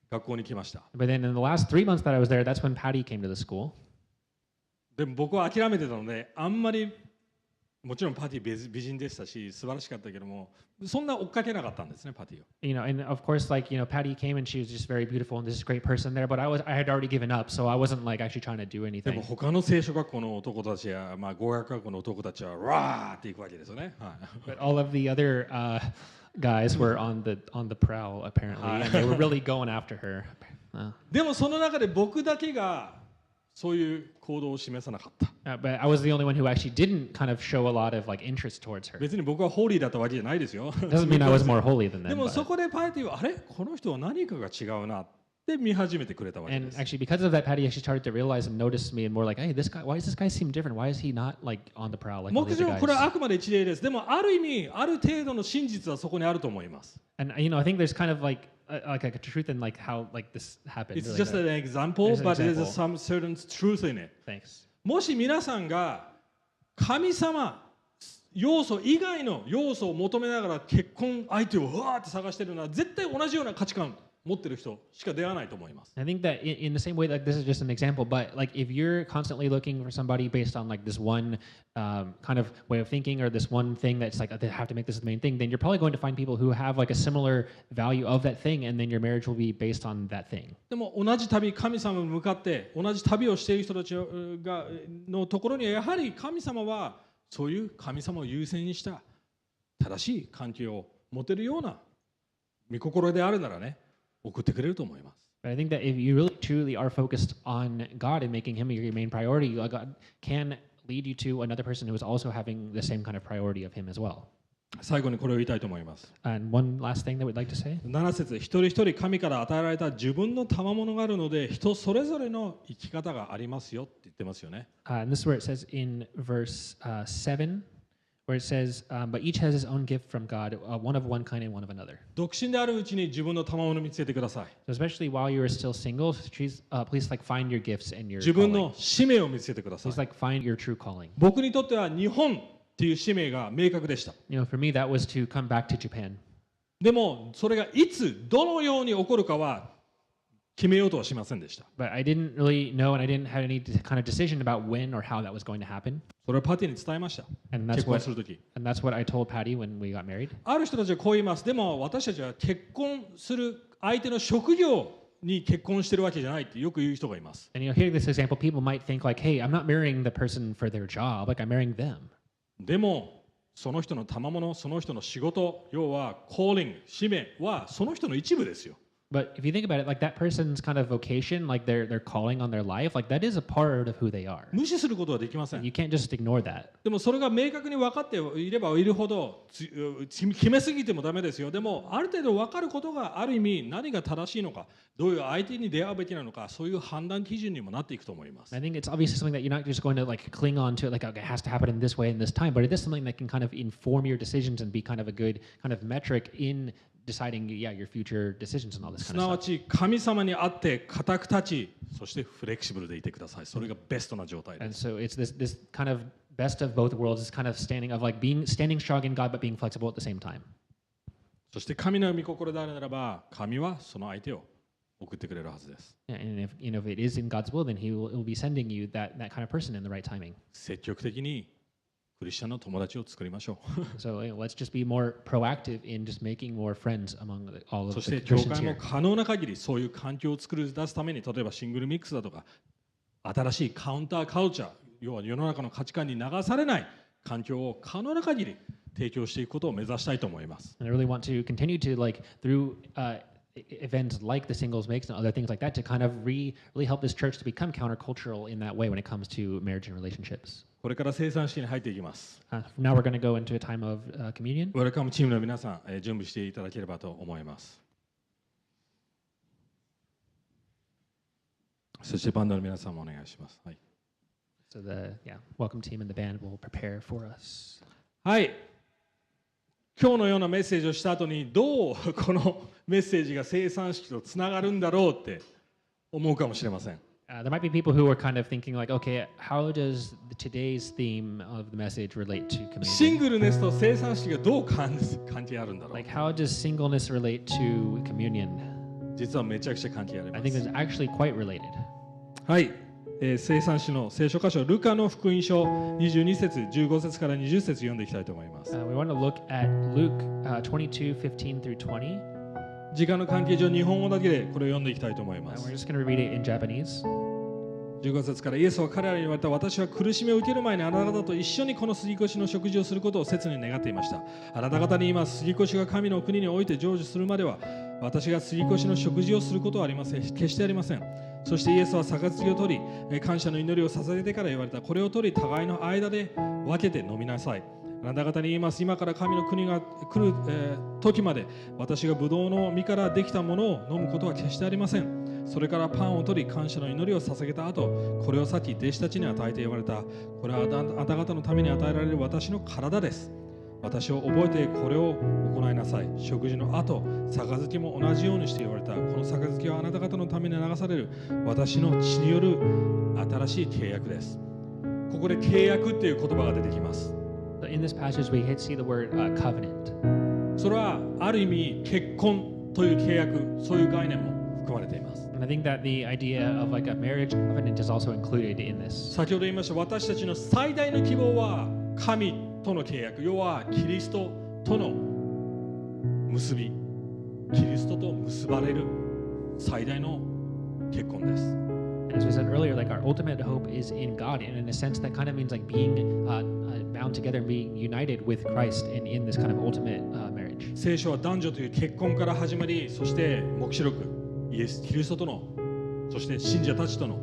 学校に来ました。 But then in the last 3 months that I was there, that's when Patty came to the school. でも僕は諦めてたので、あんまりもちろんパティ美人でしたし素晴らしかったけども、そんな追っかけなかったんですね、パティを。And of course, like, Patty came and she was just very beautiful and this is a great person there, but I had already given up, so I wasn't like actually trying to do でも anything. 他の聖書学校の男たちや、語学学校の男たちはわーっていくわけですよね。はい、 But all of the other guys were on the prowl apparently, and they were really going after her. でもその中で僕だけがそういう行動を示さなかった。But I was the only one who actually didn't kind of show a lot of like interest towards her. 別に僕はホーリーだったわけじゃないですよ。 Doesn't mean I was more holy than で them. も But, そこでパティはあれこの人は何かが違うなって見始めてくれたわけ and です。 actually, because of that, Patty actually started to realize and notice me and more like, hey, why does this guy seem different? Why is he not like on the prowl like all も the ち other ろんこれは guys? あくまで一例です。でもある意味ある程度の真実はそこにあると思います。 And I think there's kind of like a truth in like how like this happened. It's Like just an example, There's an but there's example. some certain truth in it. Thanks. もし皆さんが神様要素以外の要素を求めながら結婚相手をわーって探してるのは絶対同じような価値観持ってる人しか出会わないと思います。 I think that in the same way, like this is just an example, but like if you're constantly looking for somebody based on like this one kind of way of thinking or this one thing that's like they have to make this the main thing, then you're probably going to find people who have like a similar value of that thing, and then your marriage will be based on that thing. でも同じ旅、神様に向かって同じ旅をしている人たちがのところにはやはり神様はそういう神様を優先にした正しい関係を持てるような御心であるならね、送ってくれると思います。 But I think that if you really truly are focused on God and making Him your main priority, God can lead you to another person who is also having the same kind of priority of Him as well. 最後にこれを言いたいと思います。 And one last thing that we'd like to say. 7節、一人一人神から与えられた自分の賜物があるので、人それぞれの生き方がありますよって言ってますよね。And this is where it says in verse 7, where it says, but each has his own gift from God, one of one kind and one of another. 独身であるうちに自分の賜物を見つけてください。 So especially while you are still single, please like find your gifts and your 自分 calling. の使命を見つけてください。 Please like find your true calling. 僕にとっては日本っていう使命が明確でした。 For me, that was to come back to Japan. でもそれがいつどのように起こるかは決めようとはしませんでした。 But I didn't really know, and I didn't have any kind of decision about when or how that was going to happen. それはパティに伝えました。 And that's 結婚 what するとき。 and that's what I told Patty when we got married. ある人たちはこう言います。でも私たちは結婚する相手の職業に結婚してるわけじゃないってよく言う人がいます。 And hearing this example, people might think like, hey, I'm not marrying the person for their job, like I'm marrying them. でもその人の賜物、その人の仕事、要はcalling、使命はその人の一部ですよ。But if you think about it, like that person's kind of vocation, like their calling on their life, like that is a part of who they are. 無視することはできません。 You can't just ignore that. でもそれが明確に分かっていればいるほど決めすぎてもダメですよ。でもある程度分かることがある意味何が正しいのか、どういう相手に出会うべきなのか、そういう判断基準にもなっていくと思います。 I think it's obviously something that you're not just going to like cling on to it, like okay, it has to happen in this way in this time, but it is something that can kind of inform your decisions and be kind of a good kind of metric in deciding, yeah, your future decisions and all this す kind な of わ stuff. ち神様にあって固く立ち、そしてフレキシブルでいてください。それがベストな状態で And す。 so it's this kind of best of both worlds, this kind of standing strong in God but being flexible at the same time. そして神の御心であるならば、神はその相手を送ってくれるはずです。 Yeah, and if it is in God's will, then He'll be sending you that kind of person in the right timing. 積極的にクリスチャンの友達を作りましょう。 So let's just be more proactive in just making more friends among all そ of し the て教 Christians 会も here. 可能な限りそういう環境を作り出すために、例えばシングルミックスだとか新しいカウンターカルチャー、要は世の中の価値観に流されない環境を可能な限り提供していくことを目指したいと思います。 And I really want to continue to like through events like the singles makes and other things like that to kind of really help this church to become countercultural in that way when it comes to marriage and relationships. これから生産式に入っていきます。 Now we're going to go into a time of communion. ウェルカムチームの皆さん、準備していただければと思います。そしてバンドの皆さんもお願いします。はい。 So the welcome team and the band will prepare for us. はい。今日のようなメッセージをした後にどうこのメッセージが生産式とつながるんだろうって思うかもしれません。 There might be people who are kind of thinking like, okay, how does today's theme of the message relate to シン communion? グルネスと生産式がどう関係あるんだろう。 Like, how does singleness relate to communion? 実はめちゃくちゃ関係あり I ま think す。 it's actually quite related. はい。生産史の聖書箇所ルカの福音書22節15節から20節読んでいきたいと思います。 We want to look at Luke 22:15 through 20. 時間の関係上日本語だけでこれを読んでいきたいと思いま We're す。 just going to read it in Japanese. 15節からイエスは彼らに言われた。私は苦しみを受ける前にあなた方と一緒にこの杉越の食事をすることを切に願っていました。あなた方に言います。杉越が神の国において成就するまでは私が杉越の食事をすることはありません。決してありません。そしてイエスは杯を取り、感謝の祈りを捧げてから言われた。これを取り、互いの間で分けて飲みなさい。あなた方に言います。今から神の国が来る、時まで私がブドウの実からできたものを飲むことは決してありません。それからパンを取り、感謝の祈りを捧げた後、これを裂き、弟子たちに与えて言われた。これはあなた方のために与えられる私の体です。私を覚えてこれを行いなさい。食事の後、杯も同じようにして言われた。この杯はあなた方のために流される私の血による新しい契約です。ここで契約っていう言葉が出てきます。So in this passage, we see the word covenant. それはある意味結婚という契約、そういう概念も含まれています。And I think that the idea of like a marriage covenant is also included in this. 先ほど言いました、私たちの最大の希望は神との契約、要はキリストとの結び、キリストと結ばれる最大の結婚です。And as we said earlier, like our ultimate hope is in God, and in a sense that kind of means like being bound together and being united with Christ in this kind of ultimate marriage. 聖書は男女という結婚から始まり、そして黙示録、イエス・キリストとの、そして信者たちとの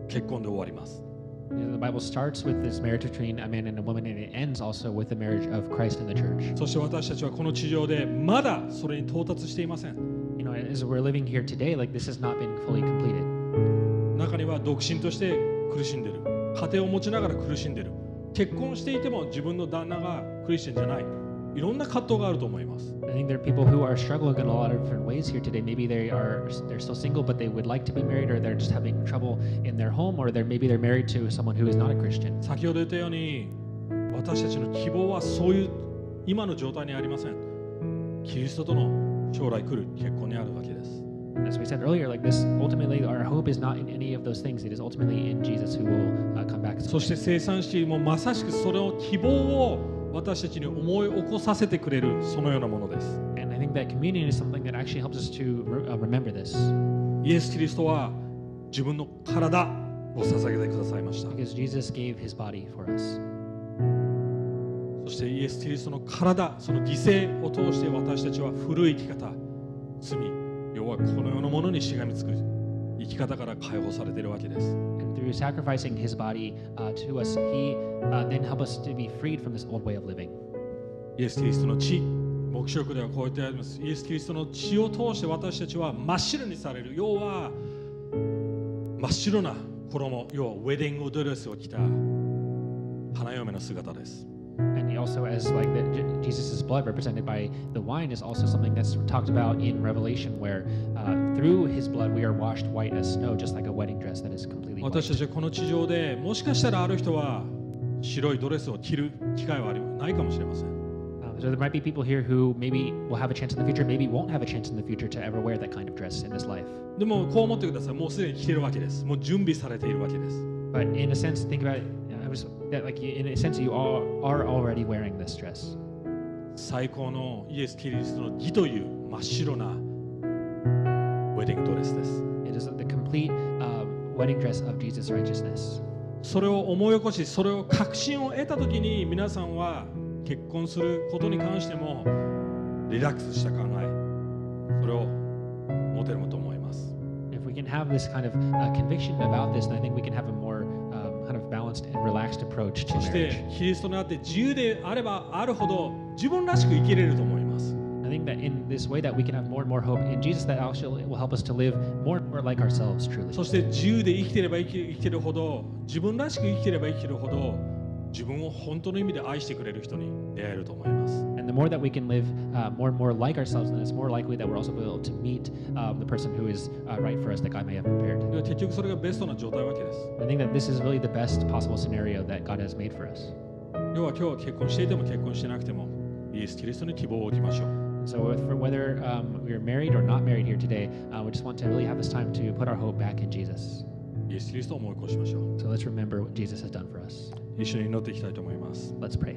結婚で終わります。The Bible starts with this marriage between a man and a woman, and it ends also with the marriage of Christ and the church. そして私たちはこの地上でまだそれに到達していません。You know, as we're living here today, like this has not been fully completed. 中には独身として苦しんでいる、家庭を持ちながら苦しんでいる、結婚していても自分の旦那がクリスチャンじゃない、いろんな葛藤があると思います。I think there are people who are struggling in a lot of different ways here today. Maybe they're still single, but they would like to be married, or they're just having trouble in their home, or maybe they're married to someone who is not a Christian. 先ほど言ったように、私たちの希望はそういう今の状態にありません。キリストとの将来来る結婚にあるわけです。As we said earlier, like this, ultimately, our hope is not in any of those things. It is ultimately in Jesus who will come back. そして生産式もまさしくその希望を私たちに思い起こさせてくれるそのようなものです。And I think that communion is something that actually helps us to remember this. イエス・キリストは自分の体を捧げてくださいました。 Because Jesus gave his body for us. そしてイエス・キリストの体、その犠牲を通して私たちは古い生き方、罪、要はこの世のものにしがみつく生き方から解放されているわけです。And through sacrificing his body to us, he then helped us to be freed from this old way of living. イエス・キリストの血、黙示録ではこう言ってあります。イエス・キリストの血を通して私たちは真っ白にされる。要は真っ白な衣、要はウェディングドレスを着た花嫁の姿です。And he also, as like Jesus' blood represented by the wine, is also something that's talked about in Revelation, where through his blood we are washed white as snow, just like a wedding dress that is completely white. 私たちはこの地上でもしかしたらある人は白いドレスを着る機会はないかもしれません。So there might be people here who maybe will have a chance in the future, maybe won't have a chance in the future to ever wear that kind of dress in this life. でもこう思ってください。もうすでに着ているわけです。もう準備されているわけです。But in a sense, think about it. That like in a sense, you all are already wearing this dress. 最高のイエス・キリストの義という真っ白なウェディングドレスです。It is the complete wedding dress of Jesus' righteousness. それを思い起こし、それを確信を得たときに皆さんは結婚することに関してもリラックスした考え、それを持てると思います。If we can have this kind of conviction about this, then I think we can have a more kind of balanced and relaxed approach to そして marriage. キリストにあって自由であればあるほど自分らしく生きれると思います。I think that in this way that we can have more and more hope in Jesus, that actually will help us to live more and more like ourselves truly. そして自由で生きてれば生きてるほど、自分らしく生きてれば生きてるほど、自分を本当の意味で愛してくれる人に出会えると思います。And the more that we can live more and more like ourselves, then it's more likely that we're also able to meet the person who is right for us that God may have prepared. 結局それがベストな状態わけです。I think that this is really the best possible scenario that God has made for us. 要は今日は結婚していても結婚してなくても、イエス・キリストに希望を置きましょう。So for whether we're married or not married here today, we just want to really have this time to put our hope back in Jesus. イエス・キリストを思い起こしましょう。So let's remember what Jesus has done for us. 一緒に祈っていきたいと思います。Let's pray.